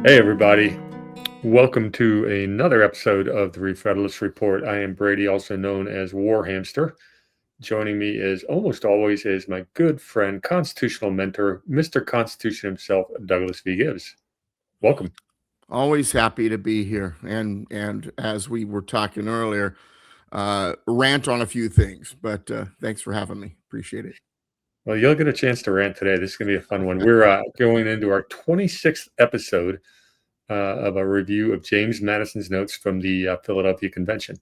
Hey, everybody. Welcome to another episode of the Re-Federalist Report. I am Brady, also known as War Hamster. Joining me, as almost always, is my good friend, constitutional mentor, Mr. Constitution himself, Douglas V. Gibbs. Welcome. Always happy to be here, and as we were talking earlier, rant on a few things. But thanks for having me. Appreciate it. Well, you'll get a chance to rant today. This is going to be a fun one. We're going into our 26th episode of a review of James Madison's notes from the Philadelphia Convention.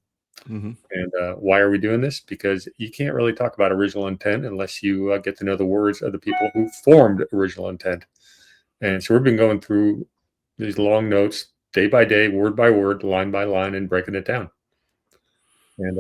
Mm-hmm. And why are we doing this? Because you can't really talk about original intent unless you get to know the words of the people who formed original intent. And so we've been going through these long notes, day by day, word by word, line by line, and breaking it down. And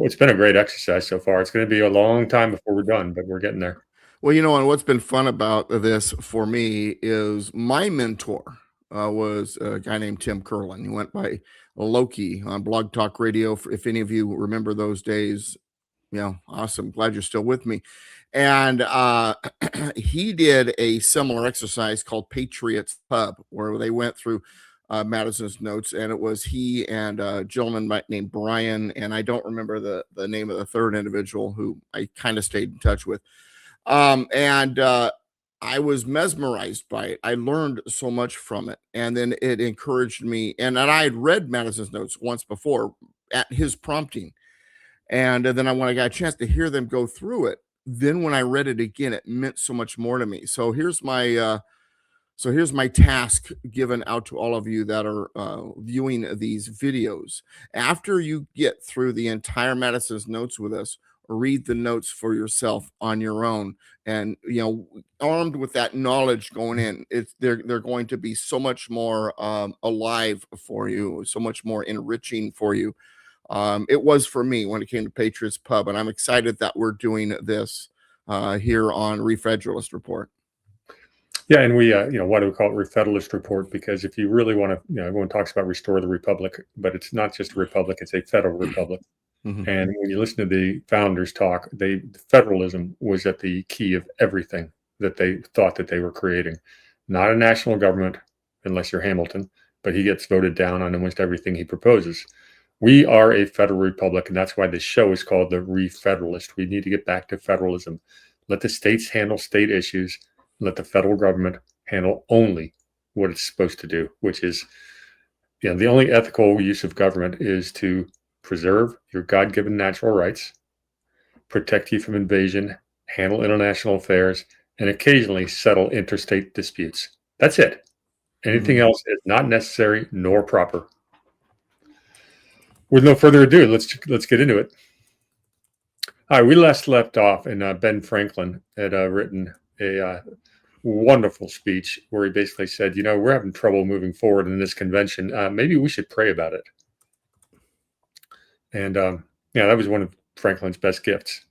it's been a great exercise so far. It's going to be a long time before we're done, but we're getting there. Well, and what's been fun about this for me is my mentor was a guy named Tim Curlin. He went by Loki on Blog Talk Radio. If any of you remember those days, awesome. Glad you're still with me. And he did a similar exercise called Patriots Pub, where they went through Madison's notes, and it was he and a gentleman named Brian, and I don't remember the name of the third individual who I kind of stayed in touch with. And I was mesmerized by it. I learned so much from it, and then it encouraged me. And I had read Madison's notes once before at his prompting, and then when I got a chance to hear them go through it, then when I read it again, it meant so much more to me. So here's my task given out to all of you that are viewing these videos. After you get through the entire Madison's notes with us, read the notes for yourself on your own, and armed with that knowledge going in, they're going to be so much more alive for you, so much more enriching for you. It was for me when it came to Patriots Pub, and I'm excited that we're doing this here on Re-Federalist Report. Yeah, and we, why do we call it Re-Federalist Report? Because if you really want to, everyone talks about restore the republic, but it's not just a republic; it's a federal republic. Mm-hmm. And when you listen to the founders talk, federalism was at the key of everything that they thought that they were creating. Not a national government, unless you're Hamilton, but he gets voted down on almost everything he proposes. We are a federal republic, and that's why this show is called the Re-Federalist. We need to get back to federalism. Let the states handle state issues. Let the federal government handle only what it's supposed to do, which is, the only ethical use of government is to preserve your God-given natural rights, protect you from invasion, handle international affairs, and occasionally settle interstate disputes. That's it. Anything else is not necessary nor proper. With no further ado, let's get into it. All right, we last left off, and Ben Franklin had written a wonderful speech where he basically said, we're having trouble moving forward in this convention. Maybe we should pray about it. And that was one of Franklin's best gifts.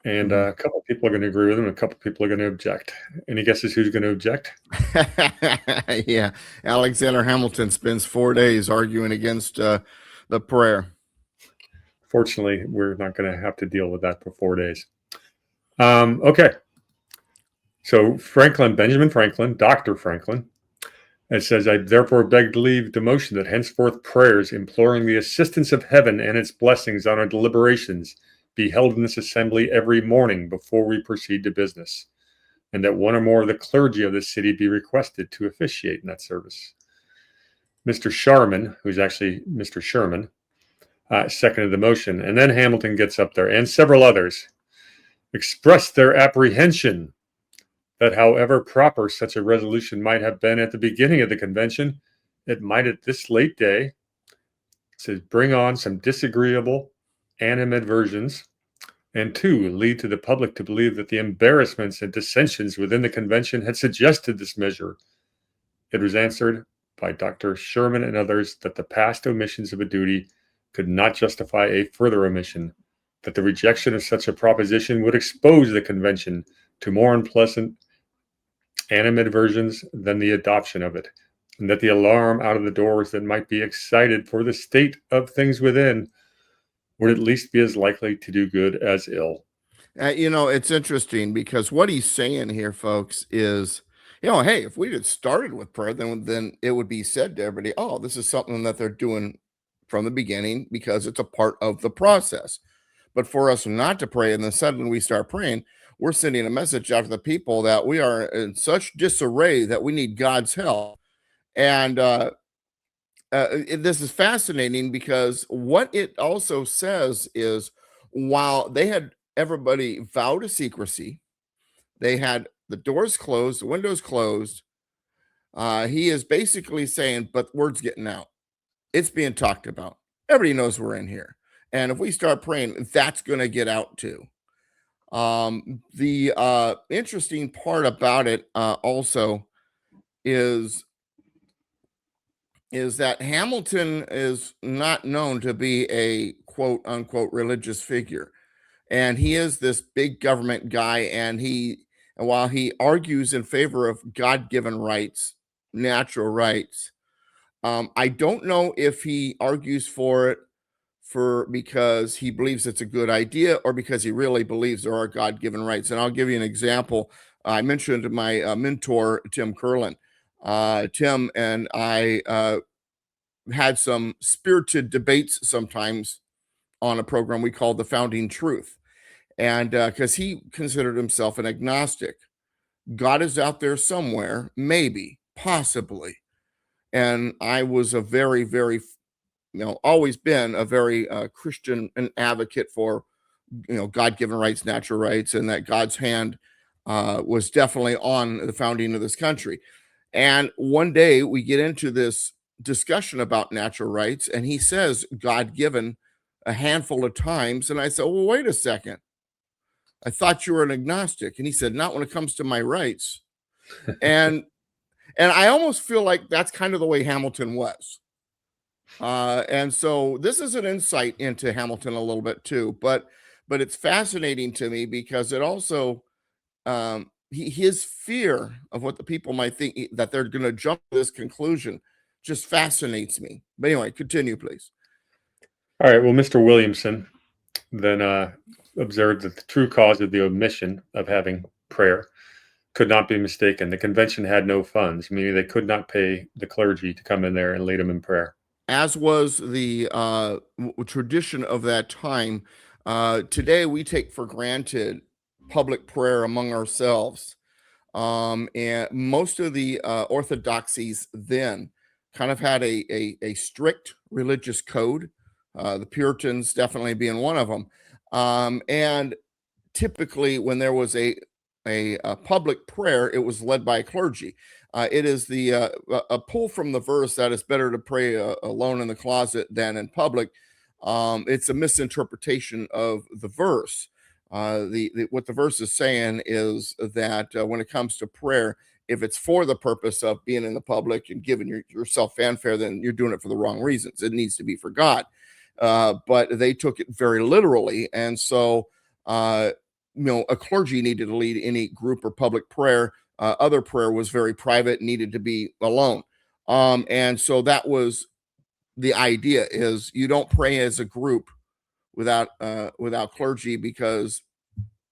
And a couple of people are going to agree with him. A couple of people are going to object. Any guesses who's going to object? Yeah. Alexander Hamilton spends 4 days arguing against the prayer. Fortunately, we're not going to have to deal with that for 4 days. Okay. So Benjamin Franklin, Dr. Franklin, it says, I therefore beg to leave the motion that henceforth prayers imploring the assistance of heaven and its blessings on our deliberations be held in this assembly every morning before we proceed to business, and that one or more of the clergy of the city be requested to officiate in that service. Mr. Sharman, who's actually Mr. Sherman, seconded the motion, and then Hamilton gets up there, and several others expressed their apprehension that however proper such a resolution might have been at the beginning of the convention, it might at this late day to bring on some disagreeable animadversions, and two, lead to the public to believe that the embarrassments and dissensions within the convention had suggested this measure. It was answered by Dr. Sherman and others that the past omissions of a duty could not justify a further omission, that the rejection of such a proposition would expose the convention to more unpleasant animadversions than the adoption of it, and that the alarm out of the doors that might be excited for the state of things within would at least be as likely to do good as ill. It's interesting because what he's saying here, folks, is Hey, if we had started with prayer, then it would be said to everybody, oh, this is something that they're doing from the beginning because it's a part of the process. But for us not to pray and then suddenly we start praying, we're sending a message out to the people that we are in such disarray that we need God's help. And this is fascinating because what it also says is while they had everybody vow to secrecy, they had the doors closed, the windows closed. He is basically saying, but word's getting out. It's being talked about. Everybody knows we're in here. And if we start praying, that's going to get out too. The interesting part about it also is that Hamilton is not known to be a quote unquote religious figure. And he is this big government guy. And while he argues in favor of God given rights, natural rights, I don't know if he argues for it because he believes it's a good idea or because he really believes there are God given rights. And I'll give you an example. I mentioned my mentor, Tim Curlin. Tim and I had some spirited debates sometimes on a program we called The Founding Truth. And because he considered himself an agnostic, God is out there somewhere, maybe, possibly. And I was a very, very, always been a very Christian and advocate for, God given rights, natural rights, and that God's hand was definitely on the founding of this country. And one day we get into this discussion about natural rights, and he says God given a handful of times. And I said, well, wait a second. I thought you were an agnostic. And he said, not when it comes to my rights. And I almost feel like that's kind of the way Hamilton was. And so this is an insight into Hamilton a little bit too, but it's fascinating to me because it also his fear of what the people might think that they're going to jump to this conclusion just fascinates me. But anyway, continue, please. All right. Well, Mr. Williamson then observed that the true cause of the omission of having prayer could not be mistaken. The convention had no funds, meaning they could not pay the clergy to come in there and lead them in prayer. As was the tradition of that time. Today, we take for granted public prayer among ourselves. And most of the orthodoxies then kind of had a strict religious code, the Puritans definitely being one of them. And typically, when there was a public prayer, it was led by clergy. It is a pull from the verse that it's better to pray alone in the closet than in public. It's a misinterpretation of the verse. What the verse is saying is that when it comes to prayer, if it's for the purpose of being in the public and giving yourself fanfare, then you're doing it for the wrong reasons. It needs to be for God. But they took it very literally, and so a clergy needed to lead any group or public prayer. Other prayer was very private, needed to be alone. And so that was the idea: is you don't pray as a group without clergy because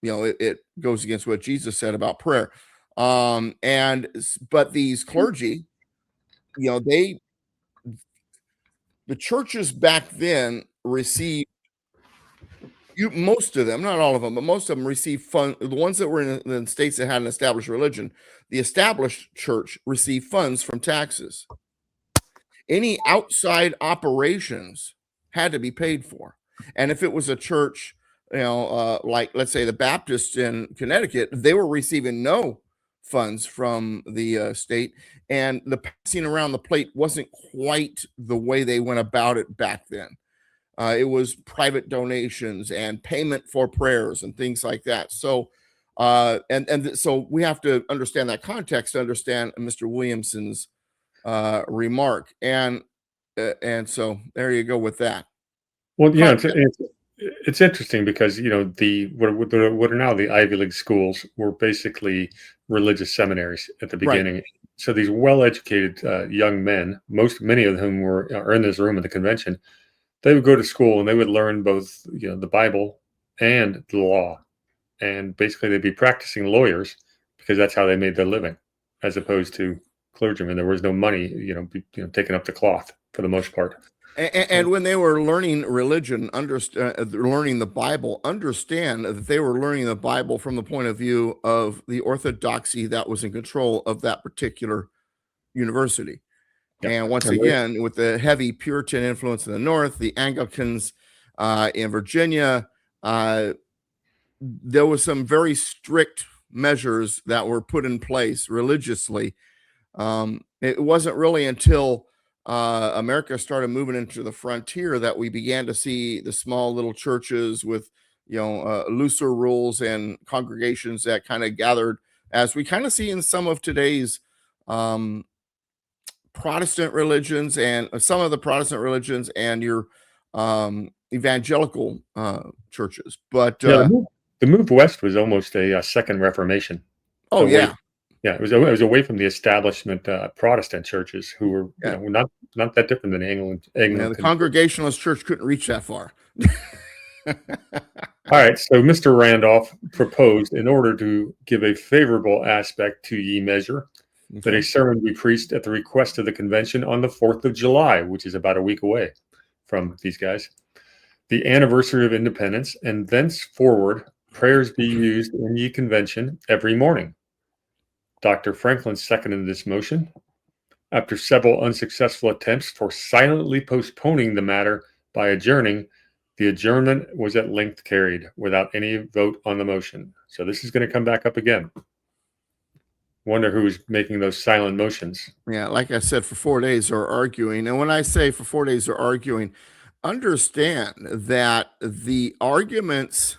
it goes against what Jesus said about prayer. But these clergy, the churches back then received most of them, not all of them, but most of them received fund. The ones that were in the states that had an established religion, the established church received funds from taxes. Any outside operations had to be paid for. And if it was a church, like let's say the Baptists in Connecticut, they were receiving no funds from the state, and the passing around the plate wasn't quite the way they went about it back then. It was private donations and payment for prayers and things like that. So, so we have to understand that context to understand Mr. Williamson's remark, and so there you go with that. Well, it's interesting because what are now the Ivy League schools were basically religious seminaries at the beginning. Right. So these well-educated young men, many of whom are in this room at the convention, they would go to school and they would learn both the Bible and the law, and basically they'd be practicing lawyers because that's how they made their living. as opposed to clergymen. There was no money, taking up the cloth for the most part. And when they were learning religion, learning the Bible, understand that they were learning the Bible from the point of view of the orthodoxy that was in control of that particular university. Yeah. And once again, with the heavy Puritan influence in the North, the Anglicans in Virginia, there was some very strict measures that were put in place religiously. It wasn't really until America started moving into the frontier that we began to see the small little churches with, looser rules and congregations that kind of gathered, as we kind of see in some of today's Protestant religions, and some of the Protestant religions, and your evangelical churches. But the move west was almost a second Reformation. Oh, yeah. Yeah, it was away from the establishment Protestant churches, who were not that different than England. Yeah, the Congregationalist church couldn't reach that far. All right, so Mr. Randolph proposed, in order to give a favorable aspect to ye measure, that a sermon be preached at the request of the convention on the 4th of July, which is about a week away from these guys, the anniversary of independence, and thenceforward prayers be used in ye convention every morning. Dr. Franklin seconded this motion. After several unsuccessful attempts for silently postponing the matter by adjourning, the adjournment was at length carried without any vote on the motion. So this is going to come back up again. Wonder who's making those silent motions. Yeah, like I said, for 4 days they're arguing. And when I say for 4 days they're arguing, understand that the arguments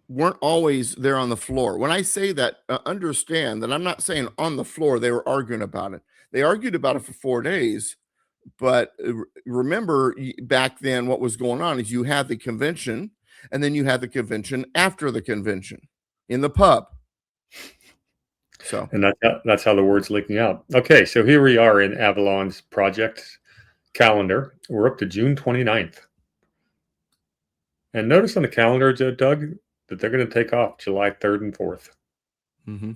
weren't always there on the floor. When I say that, understand that I'm not saying on the floor they were arguing about it. They argued about it for 4 days. But remember, back then, what was going on is you had the convention, and then you had the convention after the convention in the pub. So, and that's how the word's leaking out. Okay, so here we are in Avalon's project calendar. We're up to June 29th. And notice on the calendar, Doug, that they're going to take off July 3rd and 4th. Mm-hmm.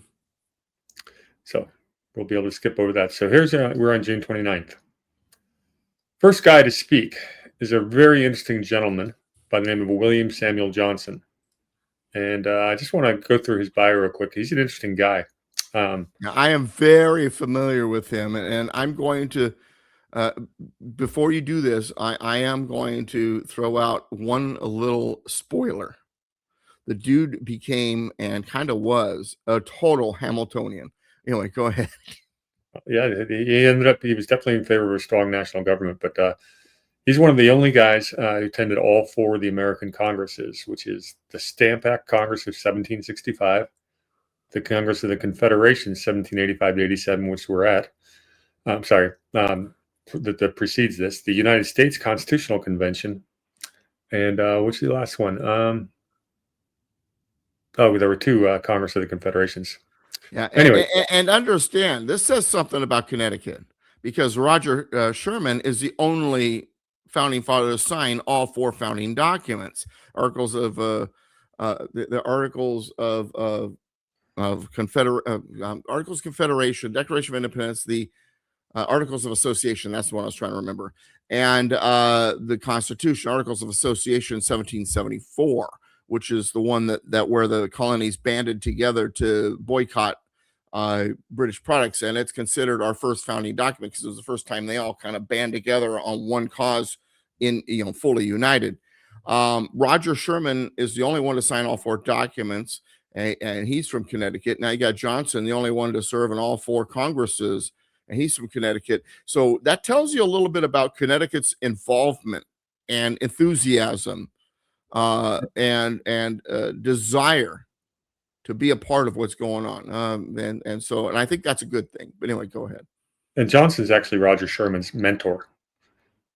So we'll be able to skip over that. So we're on June 29th. First guy to speak is a very interesting gentleman by the name of William Samuel Johnson. And I just want to go through his bio real quick. He's an interesting guy. I am very familiar with him, and I'm going to, before you do this, I am going to throw out one little spoiler. The dude became, and kind of was, a total Hamiltonian. Anyway, go ahead. Yeah, he was definitely in favor of a strong national government, but he's one of the only guys who attended all four of the American Congresses, which is the Stamp Act Congress of 1765, the Congress of the Confederation, 1785 to 87, which we're at. That precedes this, the United States Constitutional Convention, and which is the last one? There were two Congress of the Confederations. Yeah. Anyway, and understand, this says something about Connecticut, because Roger Sherman is the only founding father to sign all four founding documents, articles of the articles of Articles of Confederation, Declaration of Independence, the Articles of Association. That's the one I was trying to remember, and the Constitution, Articles of Association, 1774. Which is the one that where the colonies banded together to boycott British products, and it's considered our first founding document because it was the first time they all kind of band together on one cause, in fully united. Roger Sherman is the only one to sign all four documents, and he's from Connecticut. Now you got Johnson, the only one to serve in all four Congresses, and he's from Connecticut. So that tells you a little bit about Connecticut's involvement and enthusiasm. And desire to be a part of what's going on. And I think that's a good thing. But anyway, go ahead. And Johnson's actually Roger Sherman's mentor.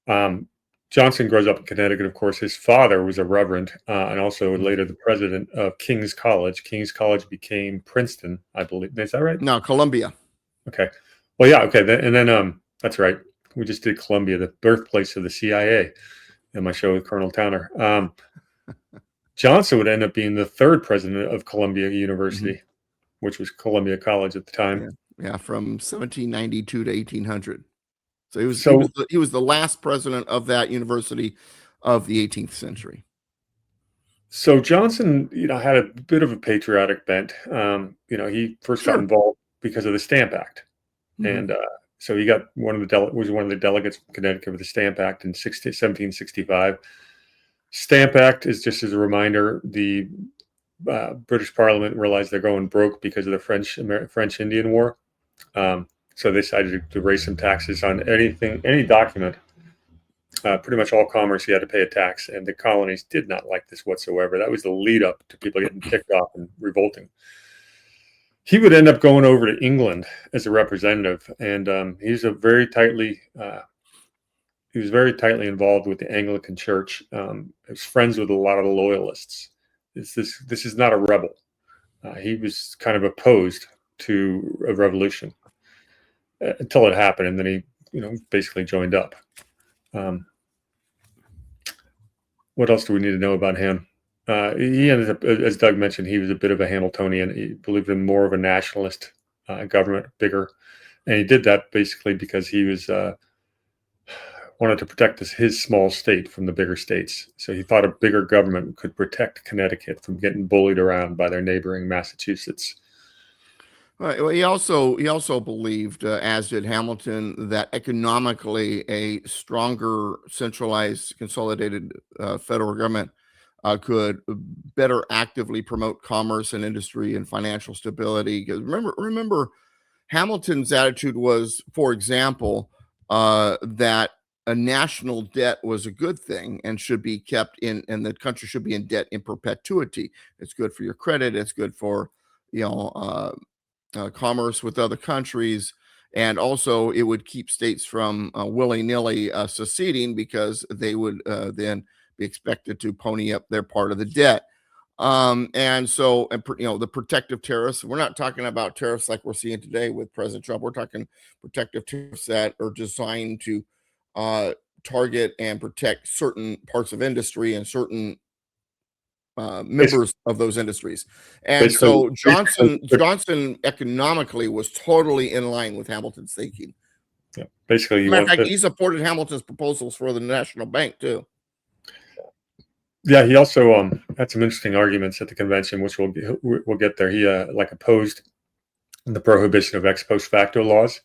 Johnson grows up in Connecticut, of course. His father was a reverend and also later the president of King's College. King's College became Princeton, I believe. Is that right? No, Columbia. Okay. Well, yeah. Okay. Then that's right. We just did Columbia, the birthplace of the CIA, in my show with Colonel Towner. Johnson would end up being the third president of Columbia University, which was Columbia College at the time. Yeah, from 1792 to 1800. So he was So he was the last president of that university of the 18th century. So Johnson, had a bit of a patriotic bent. He first got Sure. involved because of the Stamp Act, Mhm. and so he got was one of the delegates from Connecticut with the Stamp Act in 1765. Stamp Act is, just as a reminder, the British Parliament realized they're going broke because of the French Indian War, so they decided to raise some taxes on any document. Pretty much all commerce, you had to pay a tax, and the colonies did not like this whatsoever. That was the lead up to people getting ticked off and revolting. He would end up going over to England as a representative, and he was very tightly involved with the Anglican Church. He was friends with a lot of the loyalists. This is not a rebel. He was kind of opposed to a revolution until it happened, and then he basically joined up. What else do we need to know about him? He ended up, as Doug mentioned, he was a bit of a Hamiltonian. He believed in more of a nationalist government, bigger. And he did that basically because he was wanted to protect his small state from the bigger states. So he thought a bigger government could protect Connecticut from getting bullied around by their neighboring Massachusetts. Well, he also believed, as did Hamilton, that economically a stronger, centralized, consolidated federal government could better actively promote commerce and industry and financial stability. Because remember, Hamilton's attitude was, for example, that a national debt was a good thing and should be kept in, and the country should be in debt in perpetuity. It's good for your credit. It's good for commerce with other countries, and also it would keep states from willy-nilly seceding, because they would then be expected to pony up their part of the debt. The protective tariffs, we're not talking about tariffs like we're seeing today with President Trump. We're talking protective tariffs that are designed to target and protect certain parts of industry and certain members of those industries. And so Johnson economically was totally in line with Hamilton's thinking. Yeah, basically, matter of fact, he supported Hamilton's proposals for the National Bank too. Yeah, he also had some interesting arguments at the convention, which we'll get there. He opposed the prohibition of ex post facto laws.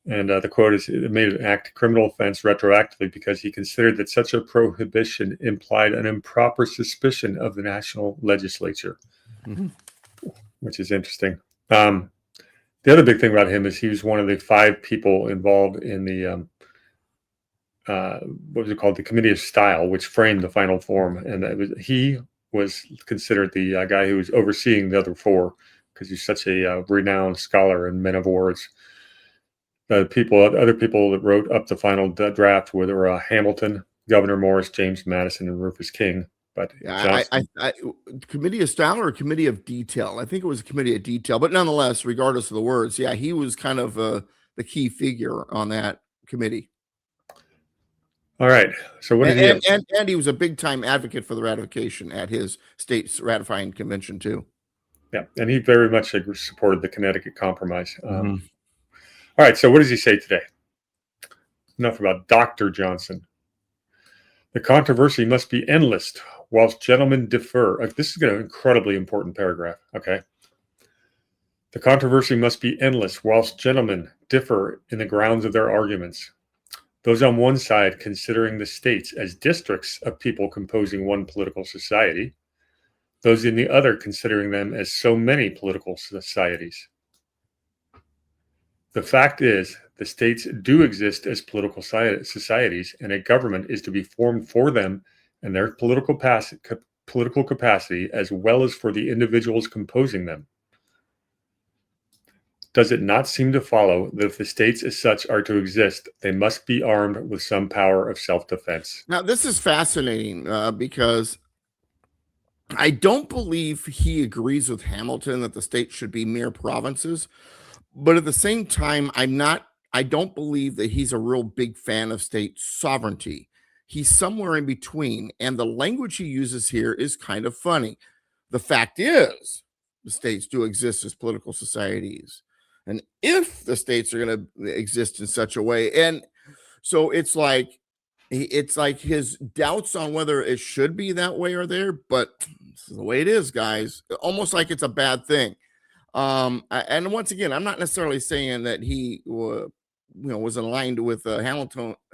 And the quote is, it made an act a criminal offense retroactively because he considered that such a prohibition implied an improper suspicion of the national legislature, which is interesting. The other big thing about him is he was one of the 5 people involved in the, what was it called? The Committee of Style, which framed the final form. And he was considered the guy who was overseeing the other 4, because he's such a renowned scholar and man of words. Other people that wrote up the final draft were Hamilton, Gouverneur Morris, James Madison, and Rufus King. But Committee of Style or Committee of Detail? I think it was a Committee of Detail, but nonetheless, regardless of the words, yeah, he was kind of the key figure on that committee. All right. So what did he have? And he was a big time advocate for the ratification at his state's ratifying convention too. Yeah, and he very much supported the Connecticut Compromise. All right, so what does he say today? Enough about Dr. Johnson. The controversy must be endless whilst gentlemen differ. This is an incredibly important paragraph, okay? The controversy must be endless whilst gentlemen differ in the grounds of their arguments. Those on one side considering the states as districts of people composing one political society, those in the other considering them as so many political societies. The fact is, the states do exist as political societies, and a government is to be formed for them and their political capacity, as well as for the individuals composing them. Does it not seem to follow that if the states as such are to exist, they must be armed with some power of self-defense? Now, this is fascinating because I don't believe he agrees with Hamilton that the states should be mere provinces. But at the same time, I don't believe that he's a real big fan of state sovereignty. He's somewhere in between. And the language he uses here is kind of funny. The fact is, the states do exist as political societies, and if the states are going to exist in such a way. And so it's like his doubts on whether it should be that way are there, but this is the way it is, guys. Almost like it's a bad thing. And once again, I'm not necessarily saying that he was aligned with the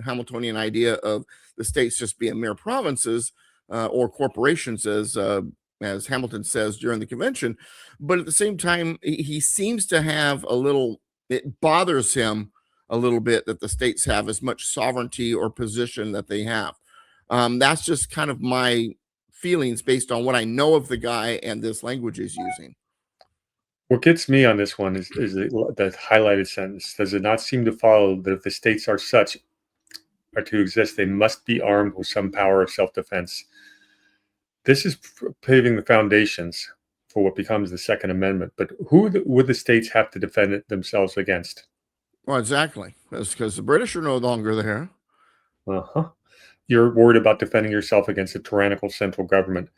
Hamiltonian idea of the states just being mere provinces or corporations, as Hamilton says during the convention. But at the same time, he seems to have a little. It bothers him a little bit that the states have as much sovereignty or position that they have. That's just kind of my feelings based on what I know of the guy and this language he's using. What gets me on this one is the highlighted sentence. Does it not seem to follow that if the states are to exist, they must be armed with some power of self-defense? This is paving the foundations for what becomes the Second Amendment. But who would the states have to defend themselves against? Well, exactly. That's because the British are no longer there. Uh-huh. You're worried about defending yourself against a tyrannical central government.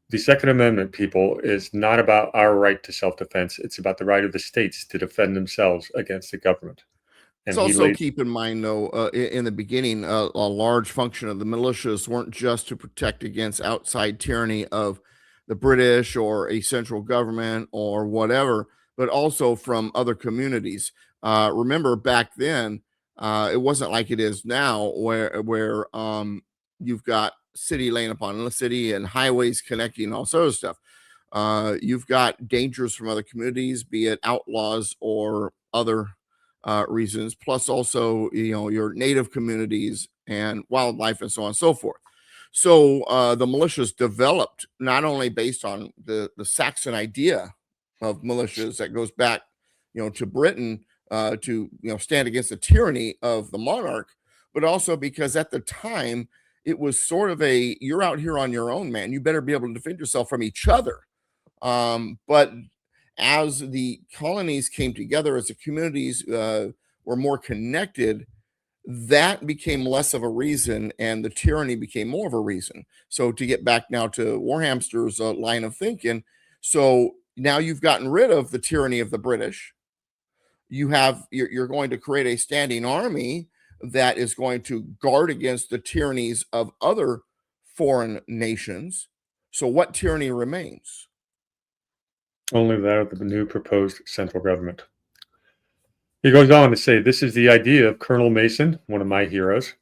The Second Amendment, people, is not about our right to self-defense. It's about the right of the states to defend themselves against the government. And also keep in mind, though, in the beginning, a large function of the militias weren't just to protect against outside tyranny of the British or a central government or whatever, but also from other communities. Remember, back then, it wasn't like it is now, where you've got city laying upon the city and highways connecting, all sorts of stuff. You've got dangers from other communities, be it outlaws or other reasons, plus also your native communities and wildlife and so on and so forth. So the militias developed not only based on the Saxon idea of militias that goes back to Britain to stand against the tyranny of the monarch, but also because at the time it was sort of you're out here on your own, man. You better be able to defend yourself from each other. But as the colonies came together, as the communities were more connected, that became less of a reason, and the tyranny became more of a reason. So to get back now to Warhamster's line of thinking, so now you've gotten rid of the tyranny of the British. You're going to create a standing army that is going to guard against the tyrannies of other foreign nations. So what tyranny remains? Only that of the new proposed central government. He goes on to say, this is the idea of Colonel Mason, one of my heroes,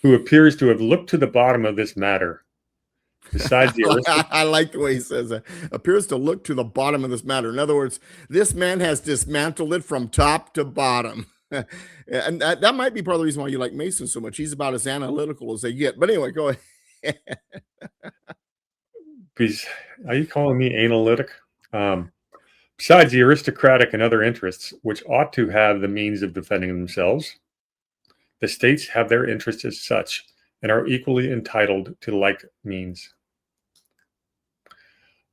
who appears to have looked to the bottom of this matter. Besides the I like the way he says that. Appears to look to the bottom of this matter. In other words, this man has dismantled it from top to bottom. And that might be part of the reason why you like Mason so much. He's about as analytical as they get. But anyway, go ahead. Are you calling me analytic? Besides the aristocratic and other interests, which ought to have the means of defending themselves, the states have their interests as such and are equally entitled to like means.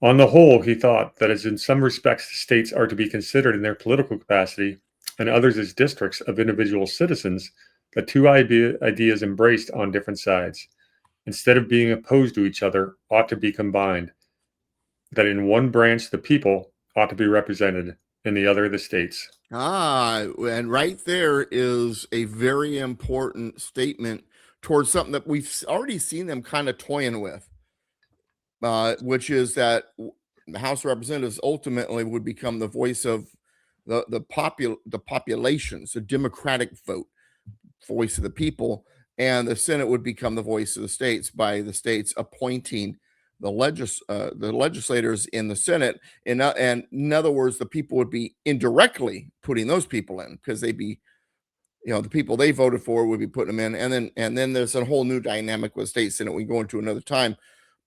On the whole, he thought that as in some respects the states are to be considered in their political capacity and others as districts of individual citizens, the two ideas embraced on different sides, instead of being opposed to each other, ought to be combined, that in one branch the people ought to be represented, in the other the states. And right there is a very important statement towards something that we've already seen them kind of toying with, which is that the House of Representatives ultimately would become the voice of the populations, the democratic voice of the people, and the Senate would become the voice of the states by the states appointing the legislators in the Senate. And in other words, the people would be indirectly putting those people in because they'd be, the people they voted for would be putting them in. And then there's a whole new dynamic with state Senate we go into another time.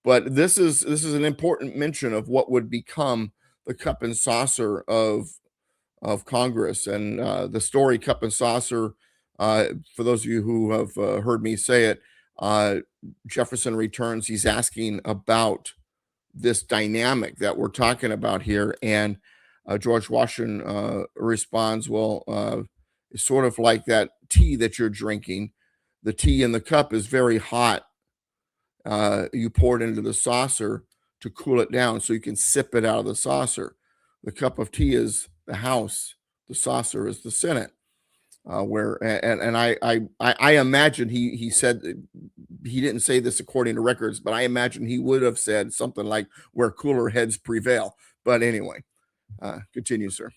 But this is an important mention of what would become the cup and saucer of Congress, and the story cup and saucer. For those of you who have heard me say it, Jefferson returns. He's asking about this dynamic that we're talking about here, and George Washington responds, "Well, it's sort of like that tea that you're drinking. The tea in the cup is very hot. You pour it into the saucer to cool it down so you can sip it out of the saucer. The cup of tea is the House, the saucer is the Senate. I imagine he said, he didn't say this according to records, but I imagine he would have said something like where cooler heads prevail. But anyway, continue, sir.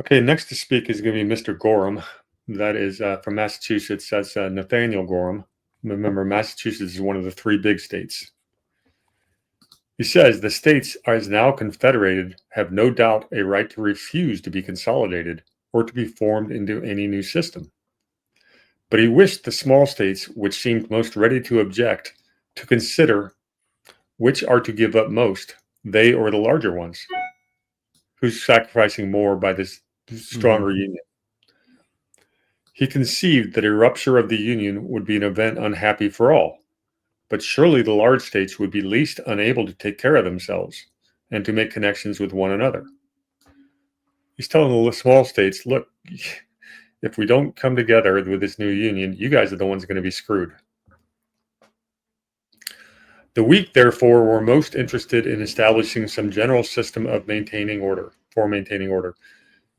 Okay, next to speak is going to be Mr. Gorham. That is from Massachusetts. That's Nathaniel Gorham. Remember, Massachusetts is one of the 3 big states. He says the states, as now confederated, have no doubt a right to refuse to be consolidated or to be formed into any new system. But he wished the small states, which seemed most ready to object, to consider which are to give up most, they or the larger ones, who's sacrificing more by this stronger union. He conceived that a rupture of the union would be an event unhappy for all, but surely the large states would be least unable to take care of themselves and to make connections with one another. He's telling the small states, look, if we don't come together with this new union, you guys are the ones going to be screwed. The weak, therefore, were most interested in establishing some general system of maintaining order.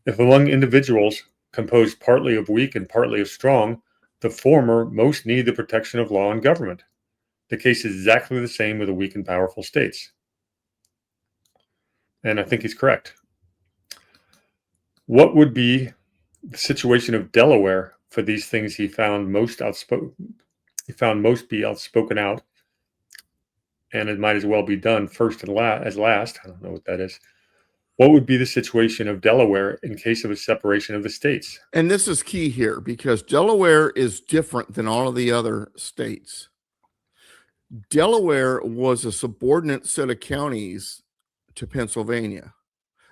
If among individuals composed partly of weak and partly of strong, the former most need the protection of law and government. The case is exactly the same with the weak and powerful states. And I think he's correct. What would be the situation of Delaware for these things he found most outspoken? He found most be outspoken out, and it might as well be done first and as last. I don't know what that is. What would be the situation of Delaware in case of a separation of the states? And this is key here because Delaware is different than all of the other states. Delaware was a subordinate set of counties to Pennsylvania.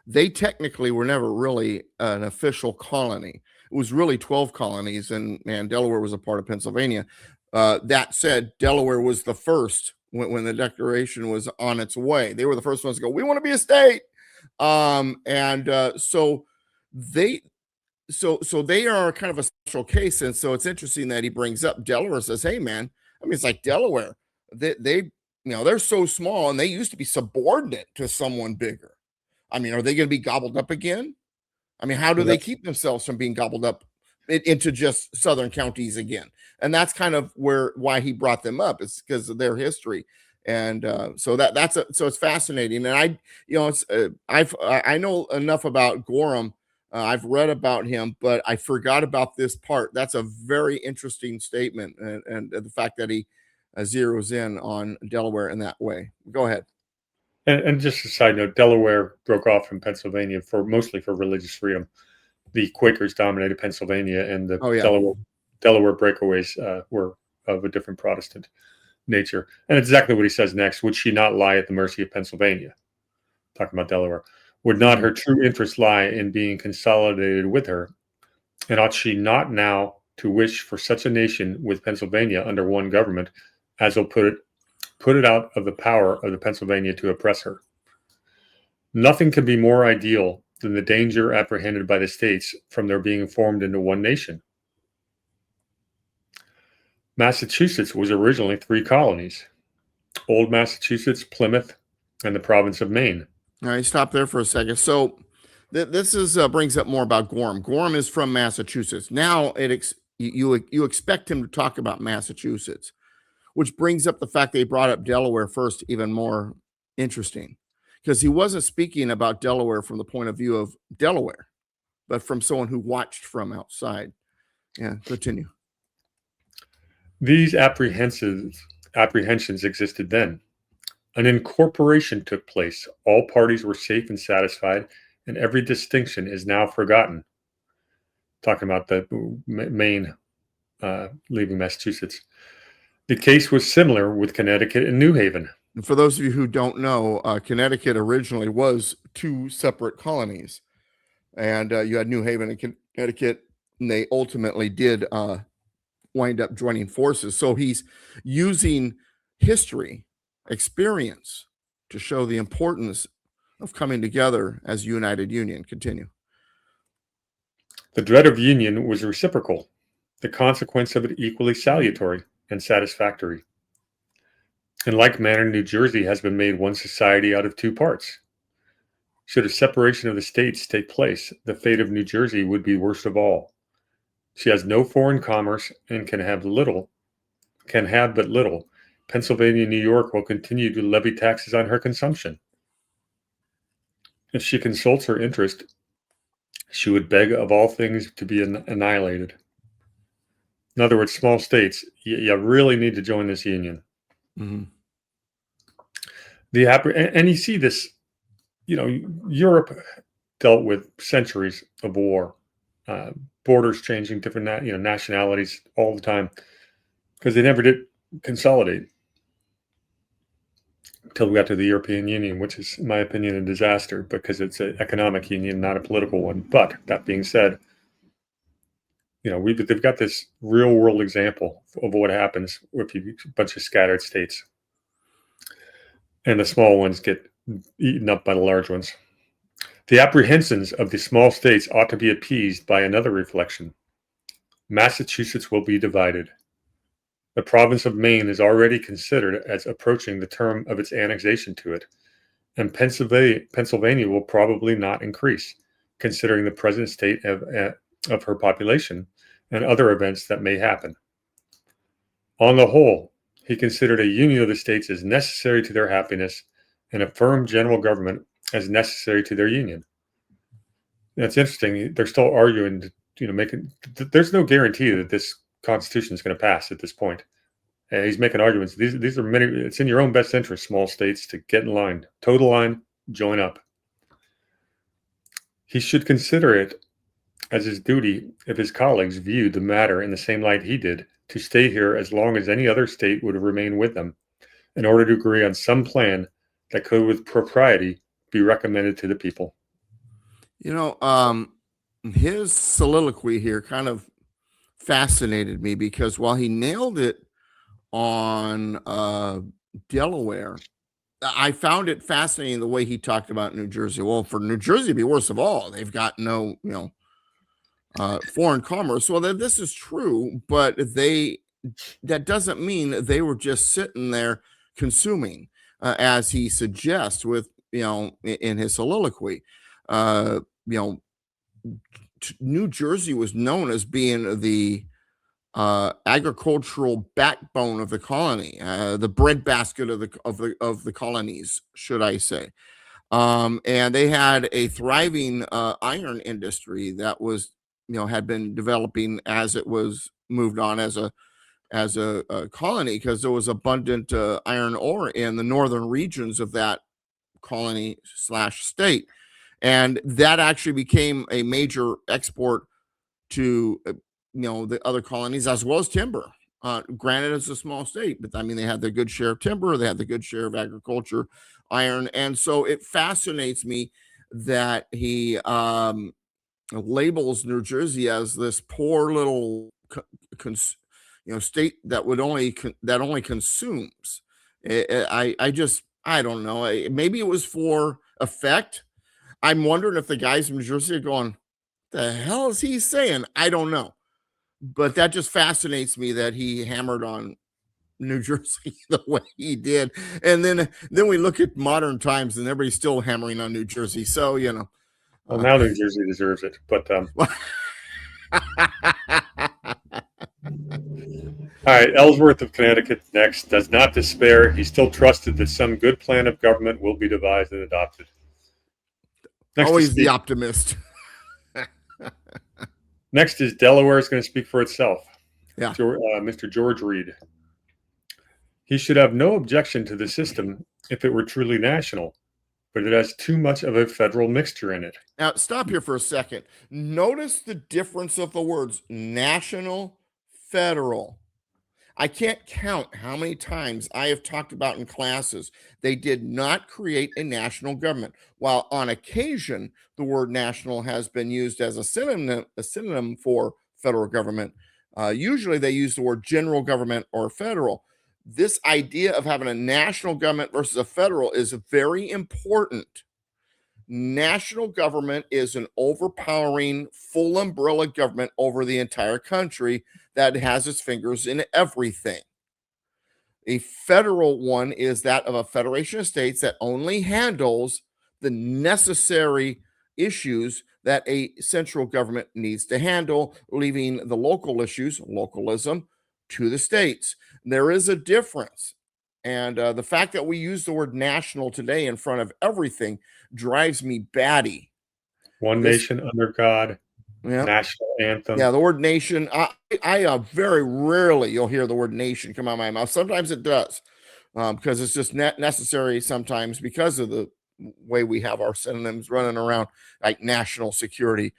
They technically were never really an official colony. It was really 12 colonies, and Delaware was a part of Pennsylvania. That said, Delaware was the first when the Declaration was on its way. They were the first ones to go, we want to be a state. So they are kind of a special case. And so it's interesting that he brings up Delaware, says, hey, man, I mean, it's like Delaware. They they're so small and they used to be subordinate to someone bigger. I mean, are they going to be gobbled up again? I mean, how do they keep themselves from being gobbled up into just southern counties again? And that's kind of why he brought them up. It's because of their history. And so it's fascinating. And I know enough about Gorham. I've read about him, but I forgot about this part. That's a very interesting statement, and the fact that he zeroes in on Delaware in that way. Go ahead. And just a side note, Delaware broke off from Pennsylvania mostly for religious freedom. The Quakers dominated Pennsylvania, and the Delaware breakaways were of a different Protestant nature. And it's exactly what he says next. Would she not lie at the mercy of Pennsylvania? Talking about Delaware. Would not her true interest lie in being consolidated with her? And ought she not now to wish for such a nation with Pennsylvania under one government as will put it out of the power of the Pennsylvania to oppress her? Nothing can be more ideal than the danger apprehended by the states from their being formed into one nation. Massachusetts was originally 3 colonies: Old Massachusetts, Plymouth, and the province of Maine. All right, stop there for a second. So this brings up more about Gorham. Gorham is from Massachusetts. Now you expect him to talk about Massachusetts, which brings up the fact that he brought up Delaware first, even more interesting, because he wasn't speaking about Delaware from the point of view of Delaware, but from someone who watched from outside. Yeah, continue. These apprehensions existed then. An incorporation took place. All parties were safe and satisfied, and every distinction is now forgotten. Talking about the Maine leaving Massachusetts. The case was similar with Connecticut and New Haven. And for those of you who don't know, Connecticut originally was 2 separate colonies, and you had New Haven and Connecticut, and they ultimately did wind up joining forces. So he's using history, experience to show the importance of coming together as a united union. Continue. The dread of union was reciprocal, the consequence of it equally salutary and satisfactory. In like manner, New Jersey has been made one society out of two parts. Should a separation of the states take place, the fate of New Jersey would be worst of all. She has no foreign commerce and can have but little. Pennsylvania and New York will continue to levy taxes on her consumption. If she consults her interest, she would beg of all things to be annihilated. In other words, small states, you really need to join this union. Mm-hmm. And you see this, Europe dealt with centuries of war, borders changing, different nationalities all the time, because they never did consolidate until we got to the European Union, which is, in my opinion, a disaster because it's an economic union, not a political one. But that being said, they've got this real world example of what happens if you a bunch of scattered states, and the small ones get eaten up by the large ones. The apprehensions of the small states ought to be appeased by another reflection. Massachusetts will be divided. The province of Maine is already considered as approaching the term of its annexation to it, and Pennsylvania will probably not increase, considering the present state of her population and other events that may happen. On the whole, he considered a union of the states as necessary to their happiness and a firm general government as necessary to their union. That's interesting. They're still arguing, there's no guarantee that this Constitution is going to pass at this point. And he's making arguments. These are many. It's in your own best interest, small states, to get in line, toe the line, join up. He should consider it as his duty, if his colleagues viewed the matter in the same light he did, to stay here as long as any other state would remain with them, in order to agree on some plan that could, with propriety, be recommended to the people. His soliloquy here kind of fascinated me because while he nailed it on Delaware, I found it fascinating the way he talked about New Jersey. Well, for New Jersey to be worst of all, they've got no, foreign commerce. Well, this is true, but that doesn't mean they were just sitting there consuming, as he suggests with, in his soliloquy. New Jersey was known as being the agricultural backbone of the colony, the breadbasket of the colonies, should I say? And they had a thriving iron industry that was, had been developing as it was moved on as a colony, because there was abundant iron ore in the northern regions of that colony/state, and that actually became a major export to the other colonies, as well as timber. Granted, it's a small state, but I mean, they had their good share of timber, they had the good share of agriculture, iron, and so it fascinates me that he labels New Jersey as this poor little state that would only consumes. I don't know. Maybe it was for effect. I'm wondering if the guys from New Jersey are going, the hell is he saying? I don't know. But that just fascinates me that he hammered on New Jersey the way he did. And then we look at modern times and everybody's still hammering on New Jersey. So, Well, now New Jersey deserves it. But all right, Ellsworth of Connecticut next does not despair. He still trusted that some good plan of government will be devised and adopted. Next Always the optimist. Next is Delaware is going to speak for itself. Yeah. Mr. George Reed. He should have no objection to the system if it were truly national, but it has too much of a federal mixture in it. Now, stop here for a second. Notice the difference of the words national, federal. I can't count how many times I have talked about in classes. They did not create a national government. While on occasion, the word national has been used as a synonym for federal government. Usually they use the word general government or federal. This idea of having a national government versus a federal is very important. National government is an overpowering, full umbrella government over the entire country that has its fingers in everything. A federal one is that of a federation of states that only handles the necessary issues that a central government needs to handle, leaving the local issues, localism, to the states. There is a difference. And the fact that we use the word national today in front of everything drives me batty. One nation under God, Yeah. national anthem. Yeah, the word nation. I very rarely you'll hear the word nation come out of my mouth. Sometimes it does, because it's just necessary sometimes because of the way we have our synonyms running around like national security.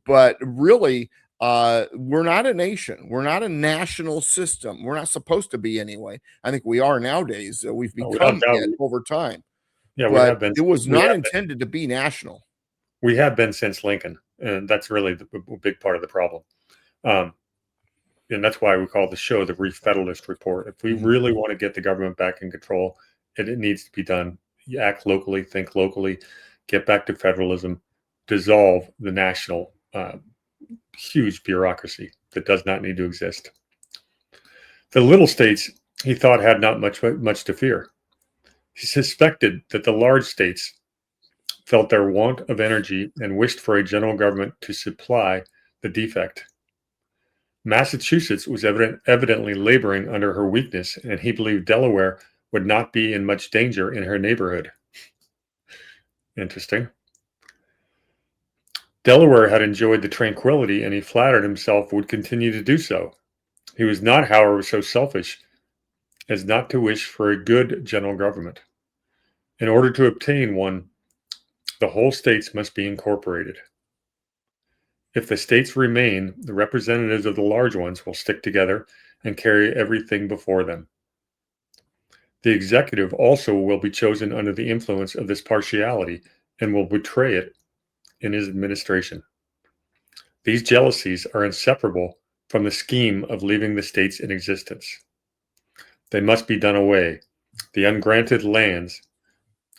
But really, we're not a nation. We're not a national system. We're not supposed to be anyway. I think we are nowadays. We've become it over time. Yeah, we but have been. It was not intended to be national. We have been since Lincoln, and that's really the big part of the problem. And that's why we call the show the Re-Federalist Report. If we really want to get the government back in control, it needs to be done. You act locally, think locally, get back to federalism, dissolve the national huge bureaucracy that does not need to exist. The little states, he thought, had not much to fear. He suspected that the large states felt their want of energy and wished for a general government to supply the defect. Massachusetts was evidently laboring under her weakness, and he believed Delaware would not be in much danger in her neighborhood. Interesting. Delaware had enjoyed the tranquility, and he flattered himself would continue to do so. He was not, however, so selfish as not to wish for a good general government. In order to obtain one, the whole states must be incorporated. If the states remain, the representatives of the large ones will stick together and carry everything before them. The executive also will be chosen under the influence of this partiality and will betray it in his administration. These jealousies are inseparable from the scheme of leaving the states in existence. They must be done away. The ungranted lands,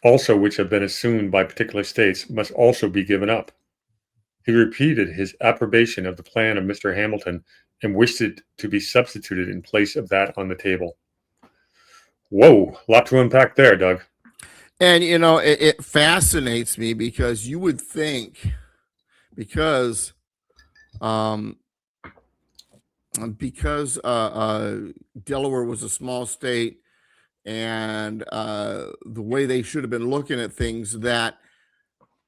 also which have been assumed by particular states, must also be given up. He repeated his approbation of the plan of Mr. Hamilton and wished it to be substituted in place of that on the table. Whoa, a lot to unpack there, Doug. And, it fascinates me because you would think because Delaware was a small state and the way they should have been looking at things, that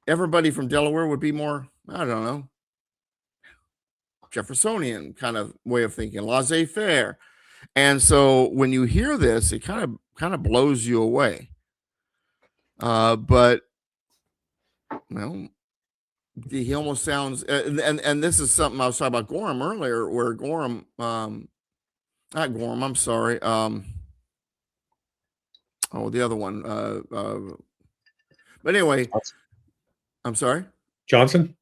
everybody from Delaware would be more, I don't know, Jeffersonian kind of way of thinking, laissez-faire. And so when you hear this, it kind of blows you away. But he almost sounds, and this is something I was talking about Gorham earlier, where Gorham, not Gorham, I'm sorry. The other one. But anyway, I'm sorry. Johnson,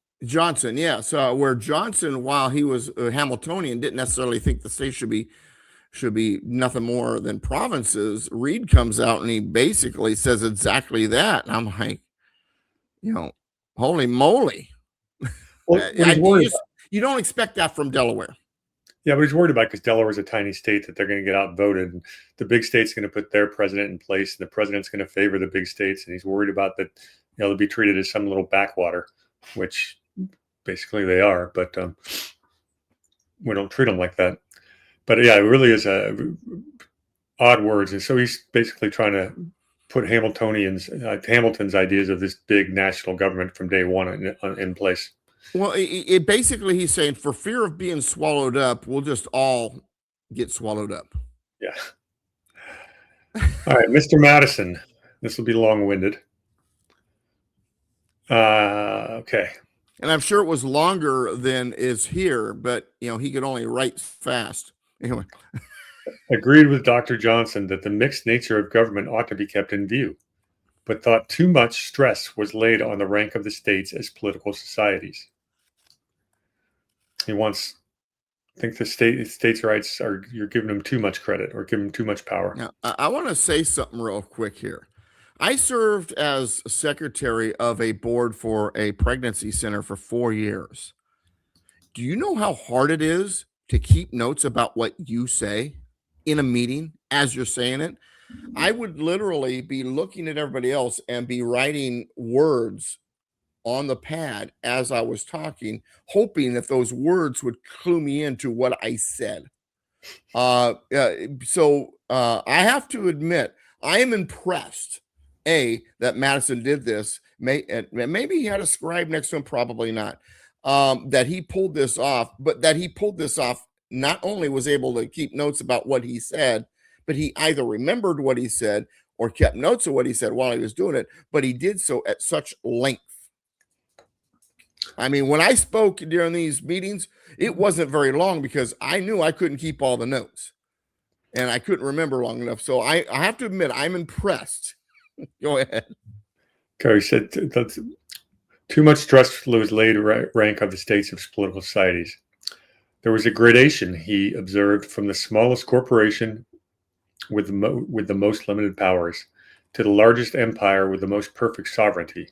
yeah. So where Johnson, while he was a Hamiltonian, didn't necessarily think the state should be nothing more than provinces. Reed comes out and he basically says exactly that. And I'm like, holy moly. Well, you don't expect that from Delaware. Yeah, but he's worried about, because Delaware is a tiny state, that they're going to get outvoted, and the big state's going to put their president in place, and the president's going to favor the big states, and he's worried about that they'll be treated as some little backwater, which basically they are, but we don't treat them like that. But yeah, it really is odd words, and so he's basically trying to put Hamilton's ideas of this big national government from day one in place. Well, basically he's saying, for fear of being swallowed up, we'll just all get swallowed up. Yeah. All right, Mr. Madison. This will be long-winded. Okay. And I'm sure it was longer than is here, but he could only write fast. Anyway. Agreed with Dr. Johnson that the mixed nature of government ought to be kept in view, but thought too much stress was laid on the rank of the states as political societies. He think the states' rights you're giving them too much credit or giving them too much power. Now, I want to say something real quick here. I served as secretary of a board for a pregnancy center for 4 years. Do you know how hard it is to keep notes about what you say in a meeting as you're saying it, I would literally be looking at everybody else and be writing words on the pad as I was talking, hoping that those words would clue me into what I said. I have to admit, I am impressed. That Madison did this. Maybe he had a scribe next to him, probably not. That he pulled this off, but that he pulled this off, not only was able to keep notes about what he said, but he either remembered what he said or kept notes of what he said while he was doing it, but he did so at such length. I mean, when I spoke during these meetings, it wasn't very long because I knew I couldn't keep all the notes and I couldn't remember long enough. So I have to admit, I'm impressed. Go ahead. He said that's too much stress was laid rank of the states of political societies. There was a gradation, he observed, from the smallest corporation with the most limited powers to the largest empire with the most perfect sovereignty.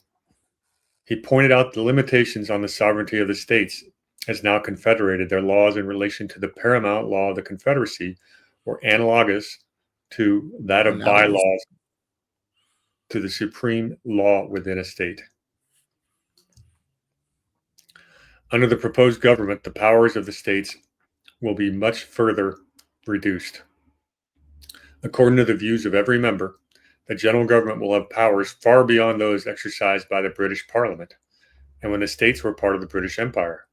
He pointed out the limitations on the sovereignty of the states as now confederated, their laws in relation to the paramount law of the Confederacy were analogous to that of bylaws to the supreme law within a state. Under the proposed government, the powers of the states will be much further reduced. According to the views of every member, the general government will have powers far beyond those exercised by the British Parliament, and when the states were part of the British Empire.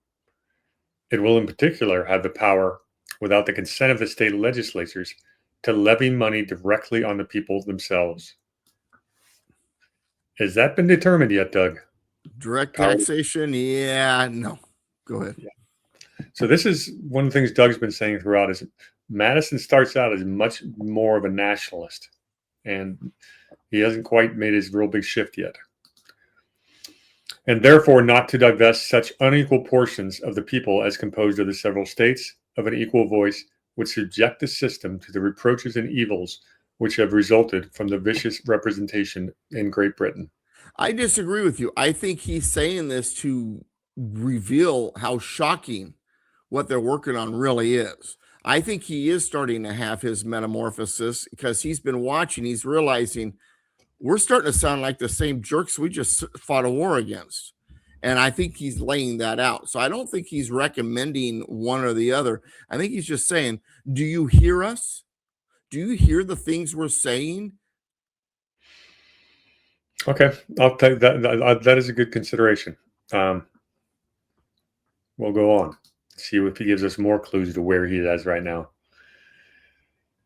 It will in particular have the power, without the consent of the state legislatures, to levy money directly on the people themselves. Has that been determined yet, Doug? Direct taxation? Yeah, no. Go ahead. Yeah. So this is one of the things Doug's been saying throughout is Madison starts out as much more of a nationalist, and he hasn't quite made his real big shift yet. And therefore not to divest such unequal portions of the people as composed of the several states of an equal voice would subject the system to the reproaches and evils which have resulted from the vicious representation in Great Britain. I disagree with you. I think he's saying this to reveal how shocking what they're working on really is. I think he is starting to have his metamorphosis because he's been watching. He's realizing we're starting to sound like the same jerks we just fought a war against. And I think he's laying that out. So I don't think he's recommending one or the other. I think he's just saying, do you hear us? Do you hear the things we're saying? Okay, I'll take that. That is a good consideration. We'll go on. See if he gives us more clues to where he is right now.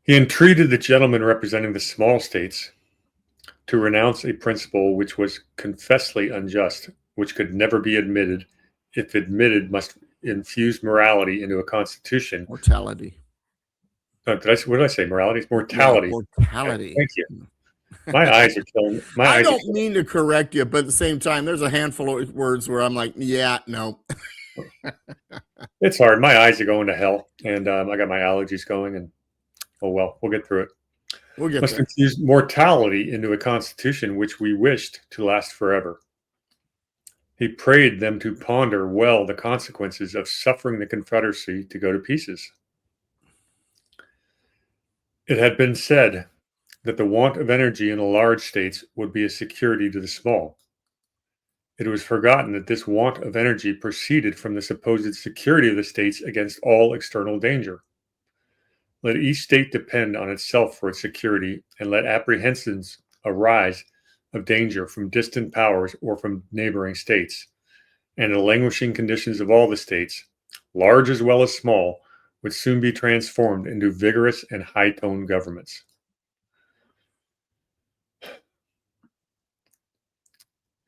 He entreated the gentleman representing the small states to renounce a principle which was confessedly unjust, which could never be admitted, if admitted, must infuse morality into a constitution. Mortality. What did I say? Morality? It's mortality. Yeah, mortality. Thank you. My eyes are killing me. I don't mean to correct you, but at the same time, there's a handful of words where I'm like, yeah, no. It's hard. My eyes are going to hell, and I got my allergies going, and oh well, we'll get through it. We'll get Must there. infuse mortality into a constitution which we wished to last forever. He prayed them to ponder well the consequences of suffering the Confederacy to go to pieces. It had been said that the want of energy in the large states would be a security to the small. It was forgotten that this want of energy proceeded from the supposed security of the states against all external danger. Let each state depend on itself for its security, and let apprehensions arise of danger from distant powers or from neighboring states, and the languishing conditions of all the states, large as well as small, would soon be transformed into vigorous and high-toned governments.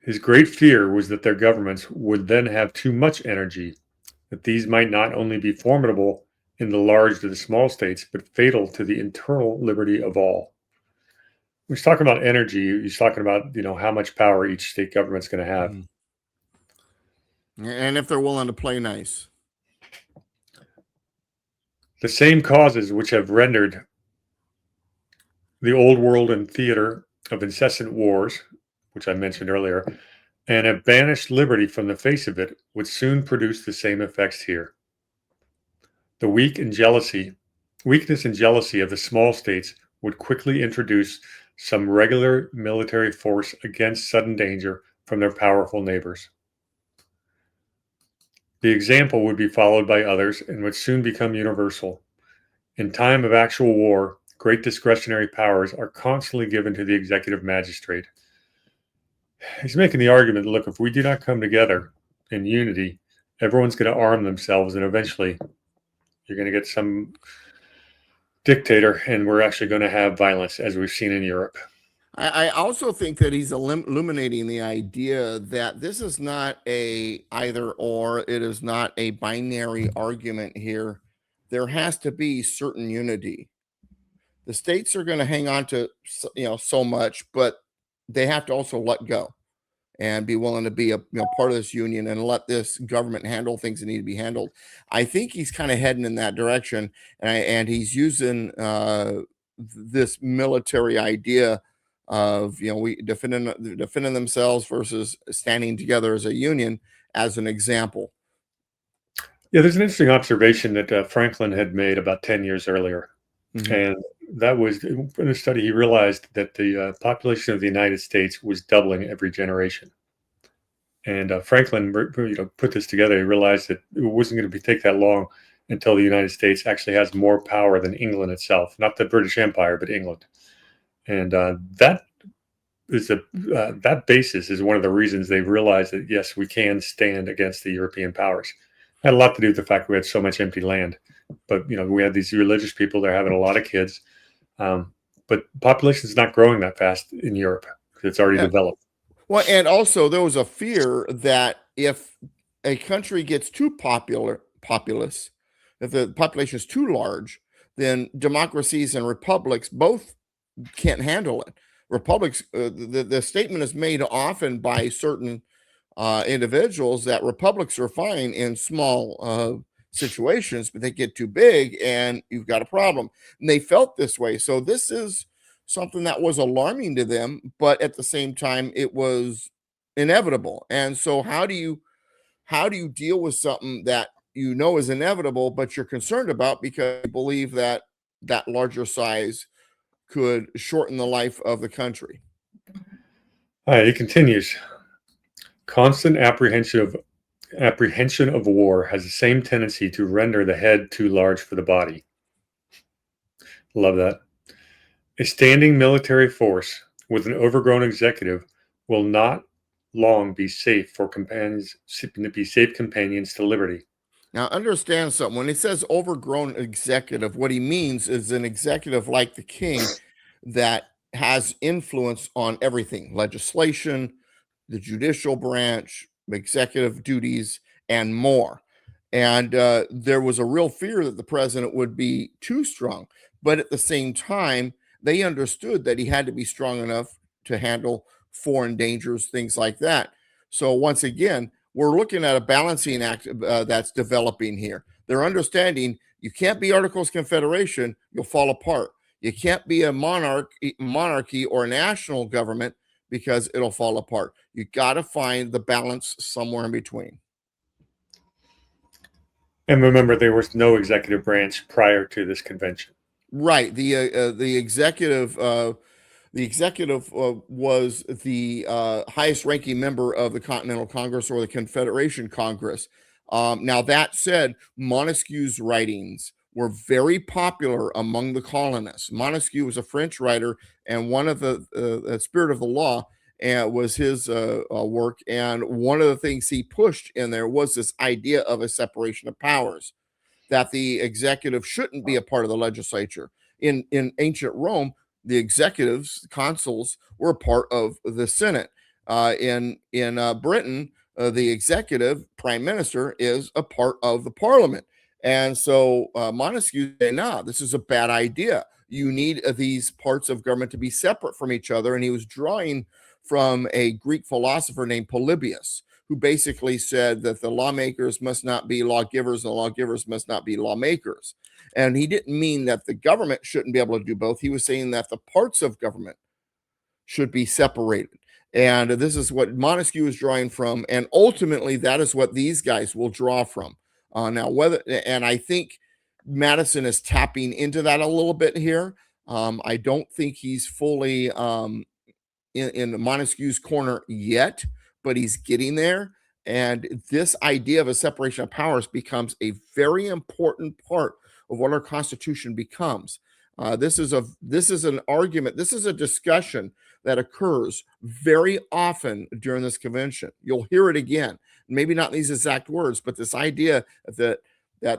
His great fear was that their governments would then have too much energy, that these might not only be formidable in the large to the small states, but fatal to the internal liberty of all. When he's talking about energy, he's talking about, how much power each state government's going to have. And if they're willing to play nice. The same causes which have rendered the old world and theater of incessant wars, which I mentioned earlier, and have banished liberty from the face of it, would soon produce the same effects here. The weak in jealousy, the strong in Weakness and jealousy of the small states would quickly introduce some regular military force against sudden danger from their powerful neighbors. The example would be followed by others and would soon become universal. In time of actual war, great discretionary powers are constantly given to the executive magistrate. He's making the argument, look, if we do not come together in unity, everyone's going to arm themselves, and eventually you're going to get some dictator, and we're actually going to have violence, as we've seen in Europe. I also think that he's illuminating the idea that this is not a either or, it is not a binary argument here. There has to be certain unity. The states are going to hang on to so much, but they have to also let go and be willing to be a part of this union and let this government handle things that need to be handled. I think he's kind of heading in that direction, and he's using this military idea of we defending themselves versus standing together as a union as an example. Yeah, there's an interesting observation that Franklin had made about 10 years earlier. Mhm. And that was in a study, he realized that the population of the United States was doubling every generation. And Franklin, put this together. He realized that it wasn't going to take that long until the United States actually has more power than England itself, not the British Empire, but England. And that basis is one of the reasons they realized that yes, we can stand against the European powers. It had a lot to do with the fact we had so much empty land. But we had these religious people. They're having a lot of kids, but population is not growing that fast in Europe because it's already developed. Well, and also there was a fear that if a country gets too populous, if the population is too large, then democracies and republics both can't handle it. Republics, the statement is made often by certain individuals that republics are fine in small situations, but they get too big and you've got a problem. And they felt this way. So this is something that was alarming to them, but at the same time, it was inevitable. And so how do you deal with something that is inevitable, but you're concerned about because you believe that that larger size could shorten the life of the country? All right, it continues. Constant apprehension of war has the same tendency to render the head too large for the body. Love that. A standing military force with an overgrown executive will not long be safe companions to liberty. Now, understand something. When he says overgrown executive, what he means is an executive like the king that has influence on everything: legislation, the judicial branch, executive duties, and more. And there was a real fear that the president would be too strong. But at the same time, they understood that he had to be strong enough to handle foreign dangers, things like that. So, once again, we're looking at a balancing act that's developing here. They're understanding you can't be Articles of Confederation, you'll fall apart. You can't be a monarchy or a national government because it'll fall apart. You got to find the balance somewhere in between. And remember, there was no executive branch prior to this convention. Right. The executive was the highest ranking member of the Continental Congress or the Confederation Congress. Now, that said, Montesquieu's writings were very popular among the colonists. Montesquieu was a French writer, and one of the Spirit of the Law was his work. And one of the things he pushed in there was this idea of a separation of powers, that the executive shouldn't be a part of the legislature. In ancient Rome, the executives, consuls, were a part of the Senate. In Britain, the executive prime minister is a part of the parliament. And so Montesquieu said, "No, this is a bad idea. You need these parts of government to be separate from each other." And he was drawing from a Greek philosopher named Polybius, who basically said that the lawmakers must not be lawgivers and the lawgivers must not be lawmakers. And he didn't mean that the government shouldn't be able to do both. He was saying that the parts of government should be separated. And this is what Montesquieu is drawing from. And ultimately, that is what these guys will draw from. Now, I think Madison is tapping into that a little bit here. I don't think he's fully in Montesquieu's corner yet, but he's getting there. And this idea of a separation of powers becomes a very important part of what our Constitution becomes. This is an argument. This is a discussion that occurs very often during this convention. You'll hear it again, maybe not in these exact words, but this idea that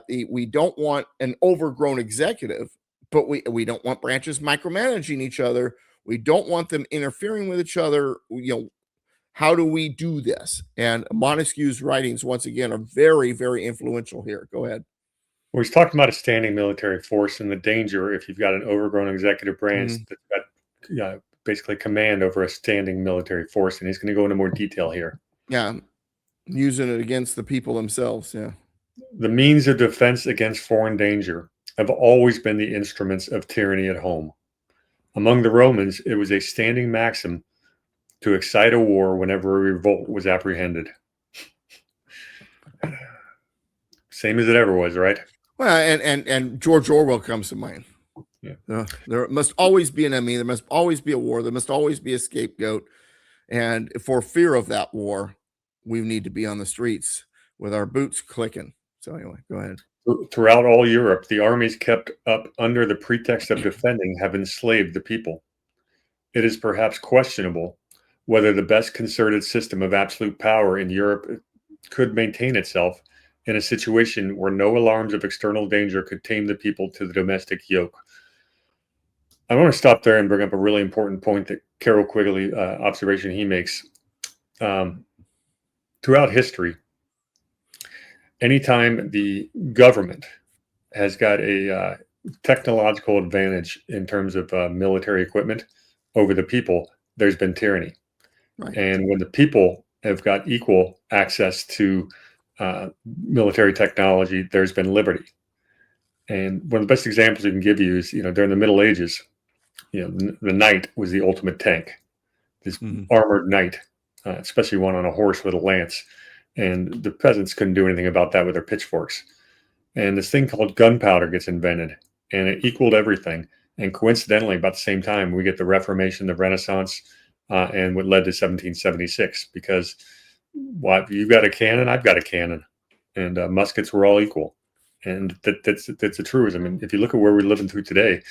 we don't want an overgrown executive, but we don't want branches micromanaging each other. We don't want them interfering with each other. How do we do this? And Montesquieu's writings, once again, are very, very influential here. Go ahead. Well, he's talking about a standing military force and the danger if you've got an overgrown executive branch that's got basically command over a standing military force. And he's going to go into more detail here. Yeah, using it against the people themselves. Yeah. The means of defense against foreign danger have always been the instruments of tyranny at home. Among the Romans, it was a standing maxim to excite a war whenever a revolt was apprehended. Same as it ever was, right? Well, and George Orwell comes to mind. Yeah. There must always be an enemy. There must always be a war. There must always be a scapegoat. And for fear of that war, we need to be on the streets with our boots clicking. So anyway, go ahead. Throughout all Europe, the armies kept up under the pretext of defending have enslaved the people. It is perhaps questionable whether the best concerted system of absolute power in Europe could maintain itself in a situation where no alarms of external danger could tame the people to the domestic yoke. I want to stop there and bring up a really important point that Carroll Quigley observation he makes. Throughout history, anytime the government has got a technological advantage in terms of military equipment over the people, there's been tyranny. Right. And when the people have got equal access to military technology, there's been liberty. And one of the best examples we can give you is, during the Middle Ages, the knight was the ultimate tank. This armored knight, especially one on a horse with a lance. And the peasants couldn't do anything about that with their pitchforks. And this thing called gunpowder gets invented, and it equaled everything. And coincidentally, about the same time, we get the Reformation, the Renaissance, and what led to 1776, because you've got a cannon, I've got a cannon, and muskets were all equal. And that's a truism. And if you look at where we're living through today,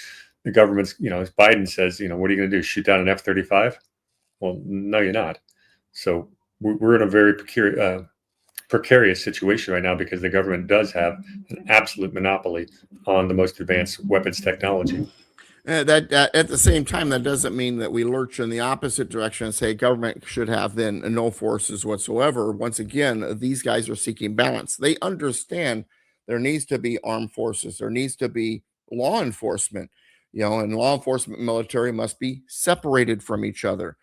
the government's, as Biden says, what are you going to do? Shoot down an F-35? Well, no, you're not. So we're in a very precarious situation right now because the government does have an absolute monopoly on the most advanced weapons technology. That at the same time, that doesn't mean that we lurch in the opposite direction and say government should have then no forces whatsoever. Once again, these guys are seeking balance. They understand there needs to be armed forces. There needs to be law enforcement, and law enforcement military must be separated from each other.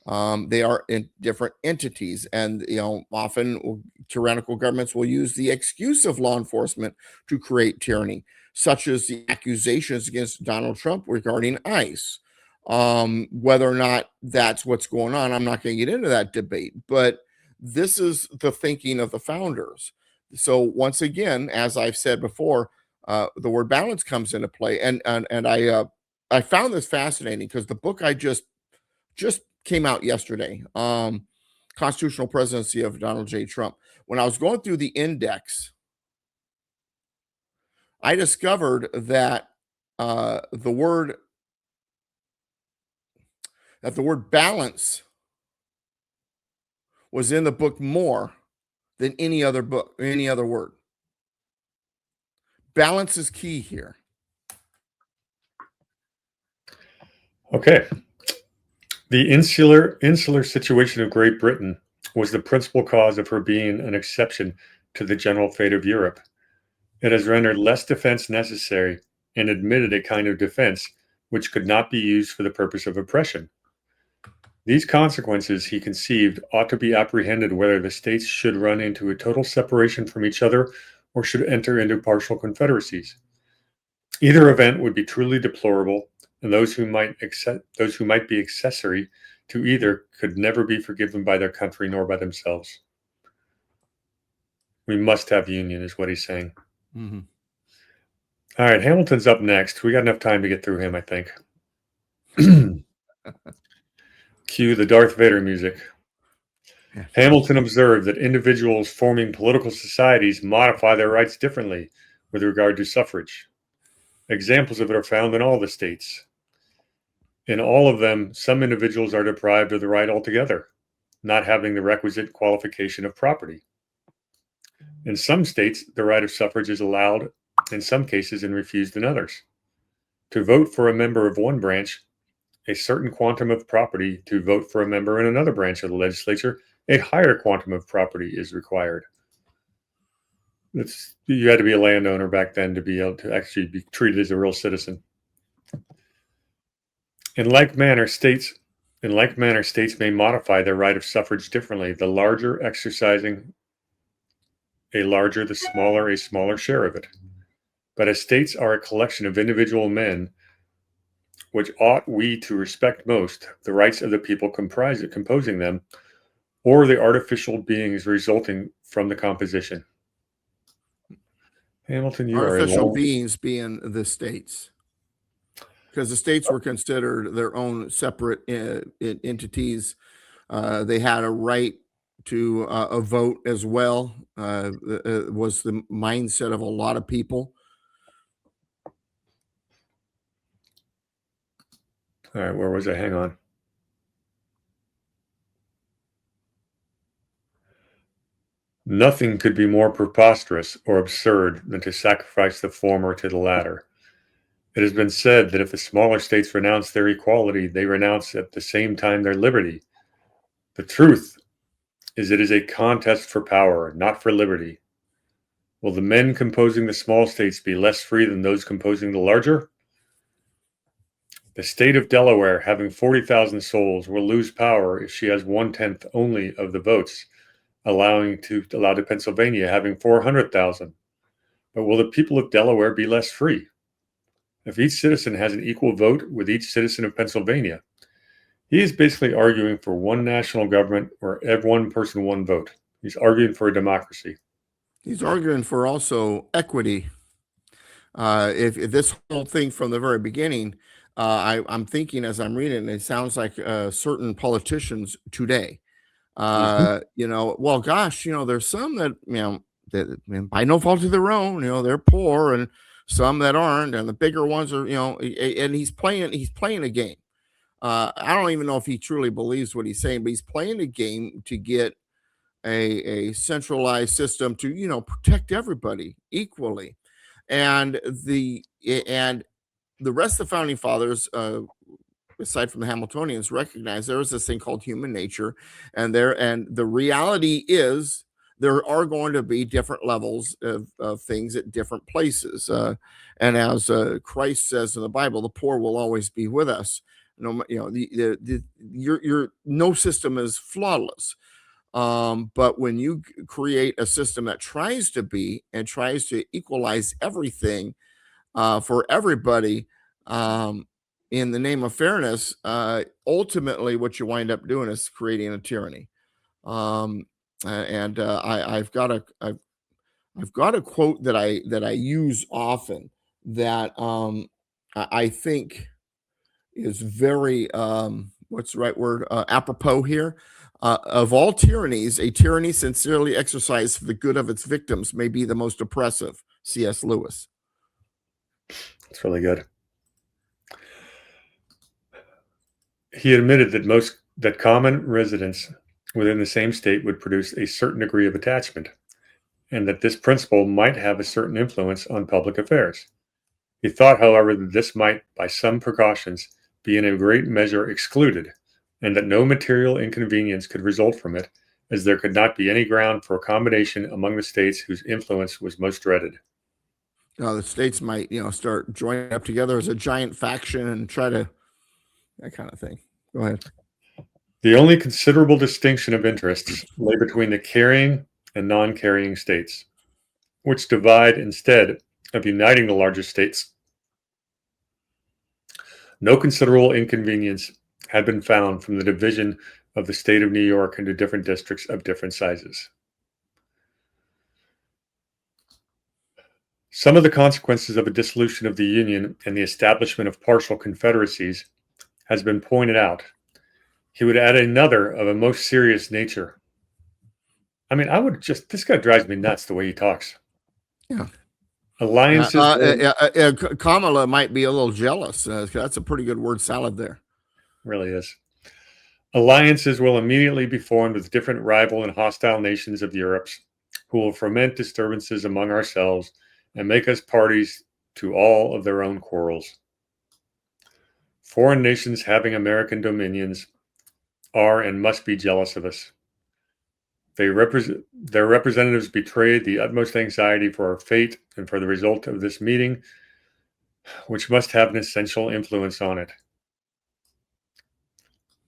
They are in different entities, and often tyrannical governments will use the excuse of law enforcement to create tyranny, such as the accusations against Donald Trump regarding ICE. Whether or not that's what's going on, I'm not going to get into that debate, but this is the thinking of the founders. So once again, as I've said before, the word balance comes into play, and I found this fascinating because the book I just came out yesterday, Constitutional Presidency of Donald J. Trump. When I was going through the index, I discovered that the word balance was in the book more than any other book, any other word. Balance is key here. Okay. The insular situation of Great Britain was the principal cause of her being an exception to the general fate of Europe. It has rendered less defense necessary and admitted a kind of defense which could not be used for the purpose of oppression. These consequences, he conceived, ought to be apprehended whether the states should run into a total separation from each other or should enter into partial confederacies. Either event would be truly deplorable, and those who might be accessory to either could never be forgiven by their country nor by themselves. We must have union, is what he's saying. All right, Hamilton's up next. We got enough time to get through him, I think. Cue the Darth Vader music. Yeah. Hamilton observed that individuals forming political societies modify their rights differently with regard to suffrage. Examples of it are found in all the states. In all of them, some individuals are deprived of the right altogether, not having the requisite qualification of property. In some states, the right of suffrage is allowed in some cases and refused in others. To vote for a member of one branch, a certain quantum of property; to vote for a member in another branch of the legislature, a higher quantum of property is required. You had to be a landowner back then to be able to actually be treated as a real citizen. In like manner, states may modify their right of suffrage differently, the larger exercising a larger, the smaller a smaller share of it. But as states are a collection of individual men, which ought we to respect most, the rights of the people composing them, or the artificial beings resulting from the composition. Hamilton, you are Artificial alone. beings being the states, because the states were considered their own separate entities. They had a right to a vote as well. Was the mindset of a lot of people. All right, where was I? Hang on. Nothing could be more preposterous or absurd than to sacrifice the former to the latter. It has been said that if the smaller states renounce their equality, they renounce at the same time their liberty. The truth is it is a contest for power, not for liberty. Will the men composing the small states be less free than those composing the larger? The state of Delaware, having 40,000 souls, will lose power if she has 1/10 only of the votes, allowed to Pennsylvania, having 400,000. But will the people of Delaware be less free? If each citizen has an equal vote with each citizen of Pennsylvania, he is basically arguing for one national government or one person, one vote. He's arguing for a democracy. He's arguing for also equity. If this whole thing from the very beginning, I'm thinking as I'm reading, it sounds like certain politicians today. Well, gosh, there's some that that by no fault of their own, they're poor, and some that aren't, and the bigger ones are, and he's playing a game. I don't even know if he truly believes what he's saying, but he's playing a game to get a centralized system to protect everybody equally, and and the rest of the founding fathers, aside from the Hamiltonians, recognize there is this thing called human nature, and the reality is there are going to be different levels of things at different places, and as Christ says in the Bible, the poor will always be with us. No, your no system is flawless. But when you create a system that tries to be and tries to equalize everything for everybody, in the name of fairness, ultimately what you wind up doing is creating a tyranny. I've got a quote that I use often that I think is very what's the right word, apropos here. Of all tyrannies, a tyranny sincerely exercised for the good of its victims may be the most oppressive. C.S. Lewis. It's really good. He admitted that common residence within the same state would produce a certain degree of attachment, and that this principle might have a certain influence on public affairs. He thought, however, that this might, by some precautions, be in a great measure excluded, and that no material inconvenience could result from it, as there could not be any ground for accommodation among the states whose influence was most dreaded. The states might, start joining up together as a giant faction and try to, that kind of thing. Go ahead. The only considerable distinction of interests lay between the carrying and non-carrying states, which divide instead of uniting the larger states. No considerable inconvenience had been found from the division of the state of New York into different districts of different sizes. Some of the consequences of a dissolution of the Union and the establishment of partial confederacies has been pointed out. He would add another of a most serious nature. I mean, this guy drives me nuts the way he talks. Yeah. Alliances. Kamala might be a little jealous. That's a pretty good word salad there. Really is. Alliances will immediately be formed with different rival and hostile nations of Europe, who will foment disturbances among ourselves and make us parties to all of their own quarrels. Foreign nations having American dominions are and must be jealous of us. Their representatives betrayed the utmost anxiety for our fate and for the result of this meeting, which must have an essential influence on it.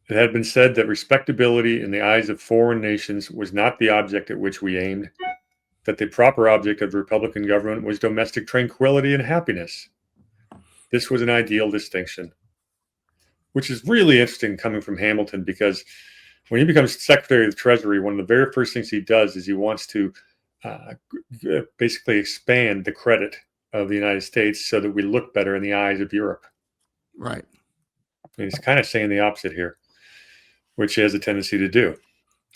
It had been said that respectability in the eyes of foreign nations was not the object at which we aimed, that the proper object of Republican government was domestic tranquility and happiness. This was an ideal distinction, which is really interesting coming from Hamilton, because when he becomes Secretary of the Treasury, one of the very first things he does is he wants to basically expand the credit of the United States so that we look better in the eyes of Europe. Right. And he's kind of saying the opposite here, which he has a tendency to do.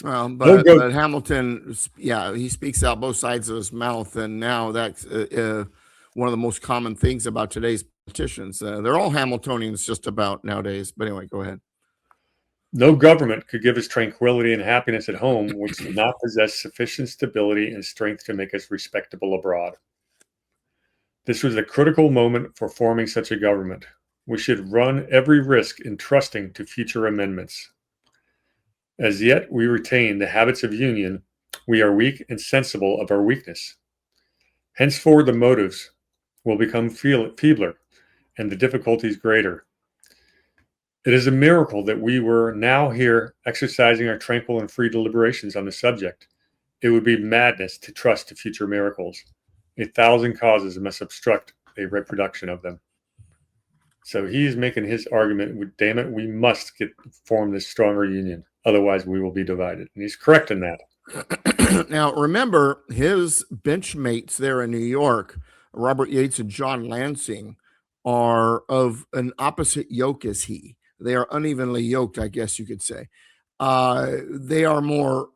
Well, but Hamilton, he speaks out both sides of his mouth, and now that's one of the most common things about today's politicians. They're all Hamiltonians just about nowadays. But anyway, go ahead. No government could give us tranquility and happiness at home which did not possess sufficient stability and strength to make us respectable abroad. This was a critical moment for forming such a government. We should run every risk in trusting to future amendments. As yet we retain the habits of union, we are weak and sensible of our weakness. Henceforward the motives will become feebler and the difficulties greater. It is a miracle that we were now here exercising our tranquil and free deliberations on the subject. It would be madness to trust to future miracles. 1,000 causes must obstruct a reproduction of them. So he's making his argument, damn it, we must form this stronger union. Otherwise, we will be divided. And he's correct in that. Now, remember, his benchmates there in New York, Robert Yates and John Lansing, are of an opposite yoke as he. They are unevenly yoked, I guess you could say. They are more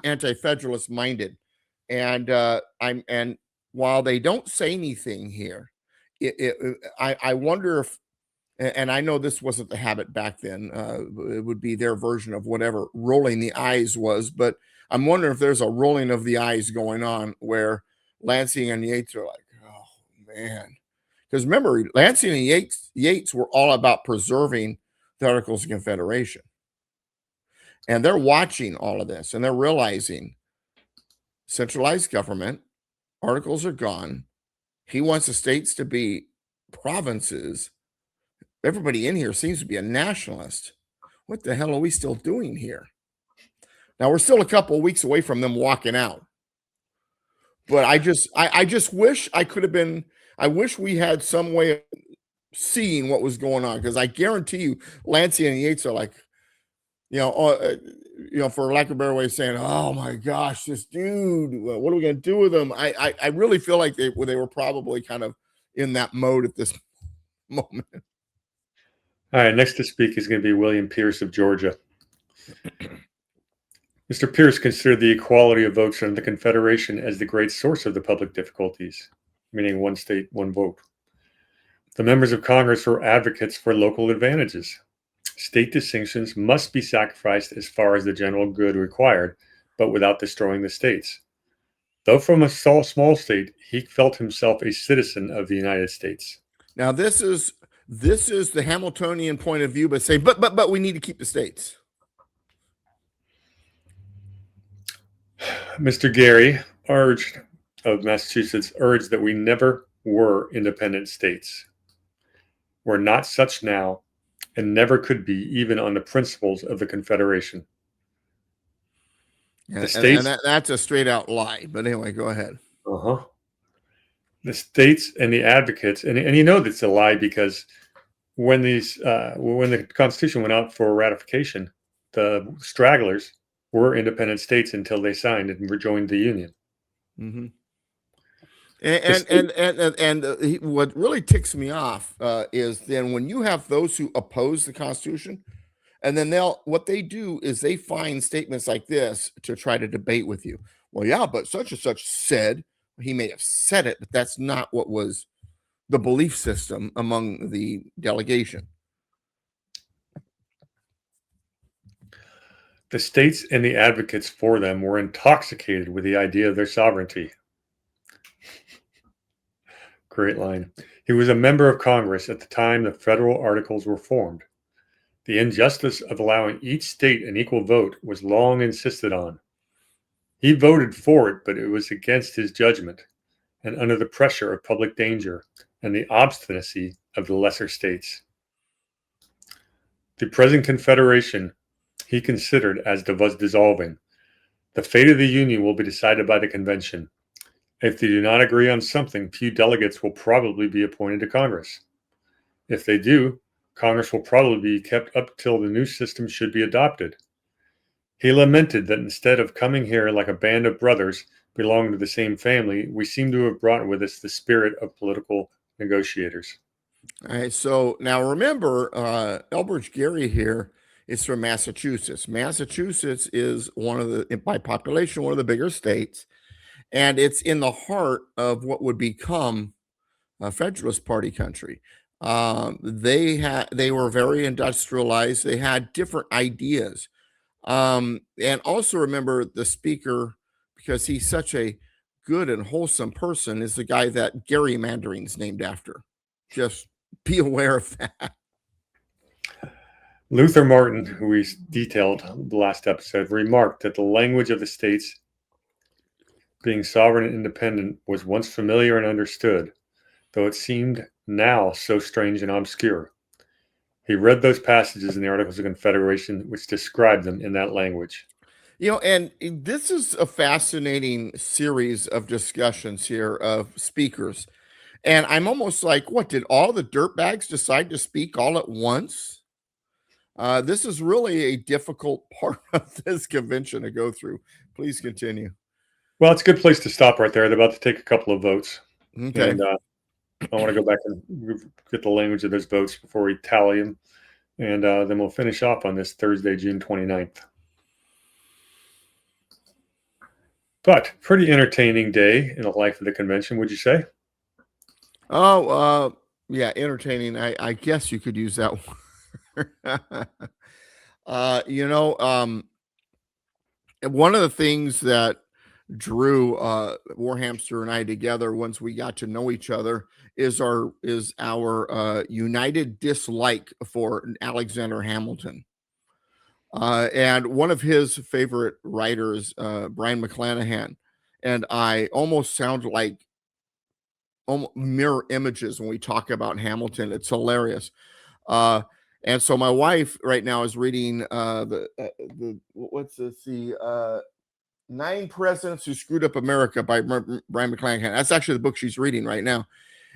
anti-federalist minded. And while they don't say anything here, I wonder if, and I know this wasn't the habit back then, it would be their version of whatever rolling the eyes was, but I'm wondering if there's a rolling of the eyes going on where Lansing and Yates are like, oh man. Because remember, Lansing and Yates were all about preserving the Articles of Confederation. And they're watching all of this, and they're realizing centralized government, articles are gone. He wants the states to be provinces. Everybody in here seems to be a nationalist. What the hell are we still doing here? Now, we're still a couple of weeks away from them walking out. But I just wish I could have been, I wish we had some way of seeing what was going on, because I guarantee you, Lansing and Yates are like, for lack of a better way of saying, oh my gosh, this dude, what are we going to do with him? I really feel like they were probably kind of in that mode at this moment. All right, next to speak is going to be William Pierce of Georgia. Mr. Pierce considered the equality of votes under the Confederation as the great source of the public difficulties, meaning one state, one vote. The members of Congress were advocates for local advantages. State distinctions must be sacrificed as far as the general good required, but without destroying the states. Though from a small state, he felt himself a citizen of the United States. Now, this is the Hamiltonian point of view, but say, but we need to keep the states. Mr. Gary of Massachusetts urged that we never were independent states. We're not such now, and never could be, even on the principles of the Confederation. The states, and that's a straight out lie. But anyway, go ahead. The states and the advocates, and you know that's a lie, because when the Constitution went out for ratification, the stragglers were independent states until they signed and rejoined the Union. Mm-hmm. What really ticks me off is then when you have those who oppose the Constitution, and then what they do is they find statements like this to try to debate with you. Well, yeah, but such and such said. He may have said it, but that's not what was the belief system among the delegation. The states and the advocates for them were intoxicated with the idea of their sovereignty. Great line. He was a member of Congress at the time the federal articles were formed. The injustice of allowing each state an equal vote was long insisted on. He voted for it, but it was against his judgment and under the pressure of public danger and the obstinacy of the lesser states. The present Confederation he considered as was dissolving. The fate of the Union will be decided by the convention. If they do not agree on something, few delegates will probably be appointed to Congress. If they do, Congress will probably be kept up till the new system should be adopted. He lamented that instead of coming here like a band of brothers belonging to the same family, we seem to have brought with us the spirit of political negotiators. All right, so now remember, Elbridge Gerry here is from Massachusetts. Massachusetts is by population, one of the bigger states, and it's in the heart of what would become a Federalist Party country. They were very industrialized. They had different ideas. And also remember the speaker, because he's such a good and wholesome person, is the guy that gerrymandering's named after. Just be aware of that. Luther Martin, who we detailed the last episode, remarked that the language of the states being sovereign and independent was once familiar and understood, though it seemed now so strange and obscure. He read those passages in the Articles of Confederation which described them in that language. And this is a fascinating series of discussions here of speakers. And I'm almost like, what, did all the dirtbags decide to speak all at once? This is really a difficult part of this convention to go through. Please continue. Well, it's a good place to stop right there. They're about to take a couple of votes. Okay. And I want to go back and get the language of those votes before we tally them. And then we'll finish off on this Thursday, June 29th. But pretty entertaining day in the life of the convention, would you say? Oh, yeah, entertaining. I guess you could use that one. One of the things that drew Warhamster and I together once we got to know each other is our united dislike for Alexander Hamilton. And one of his favorite writers, Brian McClanahan, and I almost sound like mirror images when we talk about Hamilton. It's hilarious. And so my wife right now is reading the 9 Presidents Who Screwed Up America by Brian McClanahan. That's actually the book she's reading right now.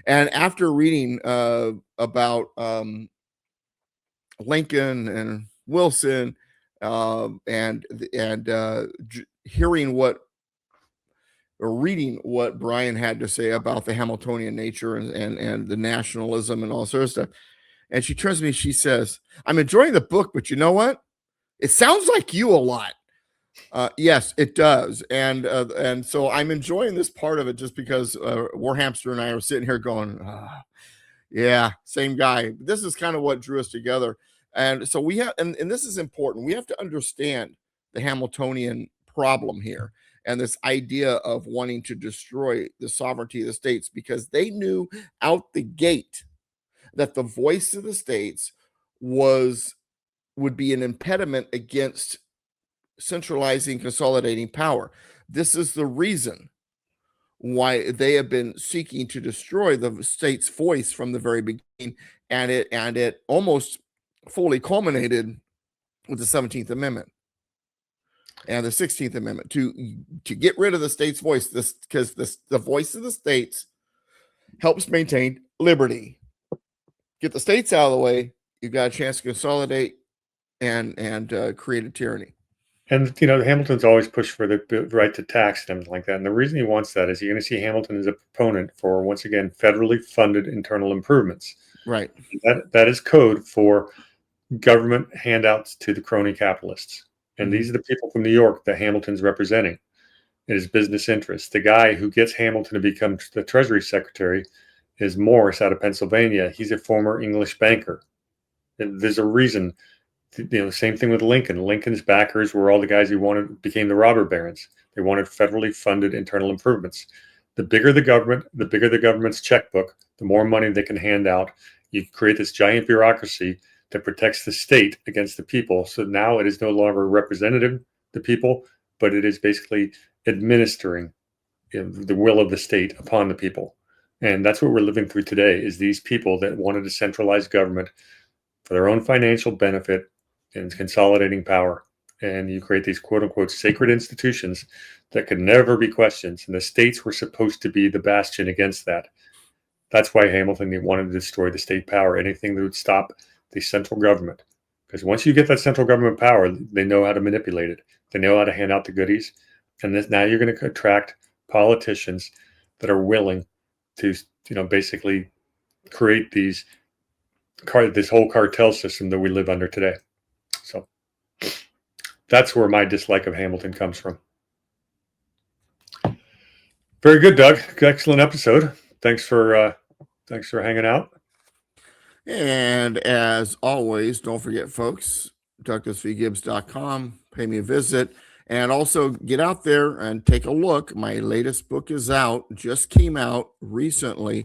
And after reading about Lincoln and Wilson and reading what Brian had to say about the Hamiltonian nature and the nationalism and all sorts of stuff. And she turns to me, she says, I'm enjoying the book, but you know what? It sounds like you a lot. Yes, it does. And so I'm enjoying this part of it just because Warhamster and I are sitting here going, yeah, same guy. This is kind of what drew us together. And so we have, and this is important. We have to understand the Hamiltonian problem here and this idea of wanting to destroy the sovereignty of the states, because they knew out the gate that the voice of the states would be an impediment against centralizing, consolidating power. This is the reason why they have been seeking to destroy the state's voice from the very beginning, and it almost fully culminated with the 17th Amendment and the 16th Amendment to get rid of the state's voice. Because the voice of the states helps maintain liberty. Get the states out of the way, you've got a chance to consolidate and create a tyranny. And, Hamilton's always pushed for the right to tax and everything like that. And the reason he wants that is you're going to see Hamilton as a proponent for, once again, federally funded internal improvements. Right. That is code for government handouts to the crony capitalists. And these are the people from New York that Hamilton's representing in his business interests. The guy who gets Hamilton to become the Treasury Secretary is Morris out of Pennsylvania. He's a former English banker. And there's a reason. Same thing with Lincoln. Lincoln's backers were all the guys who became the robber barons. They wanted federally funded internal improvements. The bigger the government, the bigger the government's checkbook, the more money they can hand out. You create this giant bureaucracy that protects the state against the people. So now it is no longer representative the people, but it is basically administering the will of the state upon the people. And that's what we're living through today, is these people that wanted to centralize government for their own financial benefit and consolidating power. And you create these quote unquote sacred institutions that could never be questioned. And the states were supposed to be the bastion against that. That's why Hamilton wanted to destroy the state power, anything that would stop the central government. Because once you get that central government power, they know how to manipulate it. They know how to hand out the goodies. And now you're going to attract politicians that are willing to, basically create this whole cartel system that we live under today. So that's where my dislike of Hamilton comes from. Very good, Doug. Excellent episode. Thanks for hanging out. And as always, don't forget, folks, DouglasVGibbs.com. Pay me a visit. And also get out there and take a look. My latest book is out, just came out recently.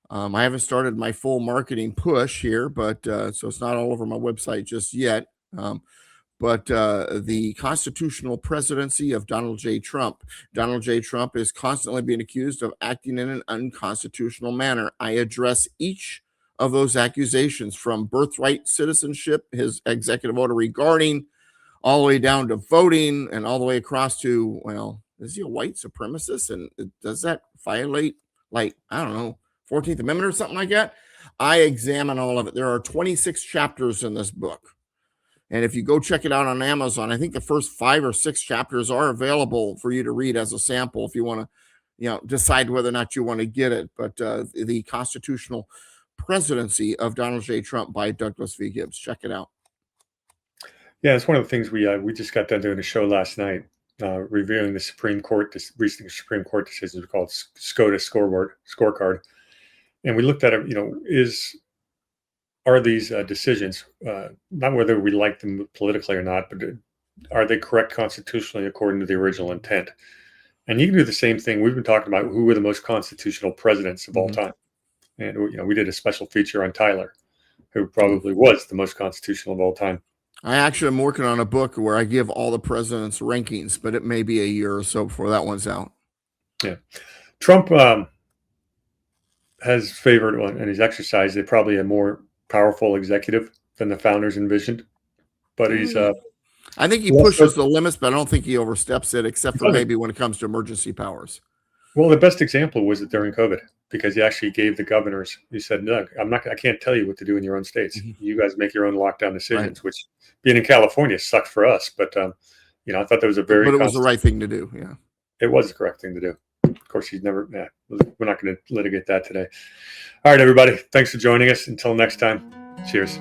I haven't started my full marketing push here, but so it's not all over my website just yet. But the constitutional presidency of Donald J. Trump. Donald J. Trump is constantly being accused of acting in an unconstitutional manner. I address each of those accusations, from birthright citizenship, his executive order regarding, all the way down to voting, and all the way across to, well, is he a white supremacist? And does that violate, 14th Amendment or something like that? I examine all of it. There are 26 chapters in this book. And if you go check it out on Amazon, I think the first 5 or 6 chapters are available for you to read as a sample if you want to, decide whether or not you want to get it. But the constitutional presidency of Donald J. Trump by Douglas V. Gibbs. Check it out. Yeah, it's one of the things we just got done doing a show last night, reviewing the Supreme Court, recent Supreme Court decisions called SCOTUS scorecard. And we looked at it, are these decisions, not whether we like them politically or not, but are they correct constitutionally according to the original intent? And you can do the same thing. We've been talking about who were the most constitutional presidents of all time. And, we did a special feature on Tyler, who probably was the most constitutional of all time. I actually am working on a book where I give all the presidents' rankings, but it may be a year or so before that one's out. Yeah. Trump has favored, and he's exercised, probably a more powerful executive than the founders envisioned. But he's... I think he pushes the limits, but I don't think he oversteps it, except for maybe when it comes to emergency powers. Well, the best example was during COVID, because he actually gave the governors, he said, "Look, I can't tell you what to do in your own states. You guys make your own lockdown decisions," which, being in California, sucked for us. But, I thought that was but it was the right thing to do. Yeah. It was the correct thing to do. Of course, we're not going to litigate that today. All right, everybody. Thanks for joining us. Until next time, cheers.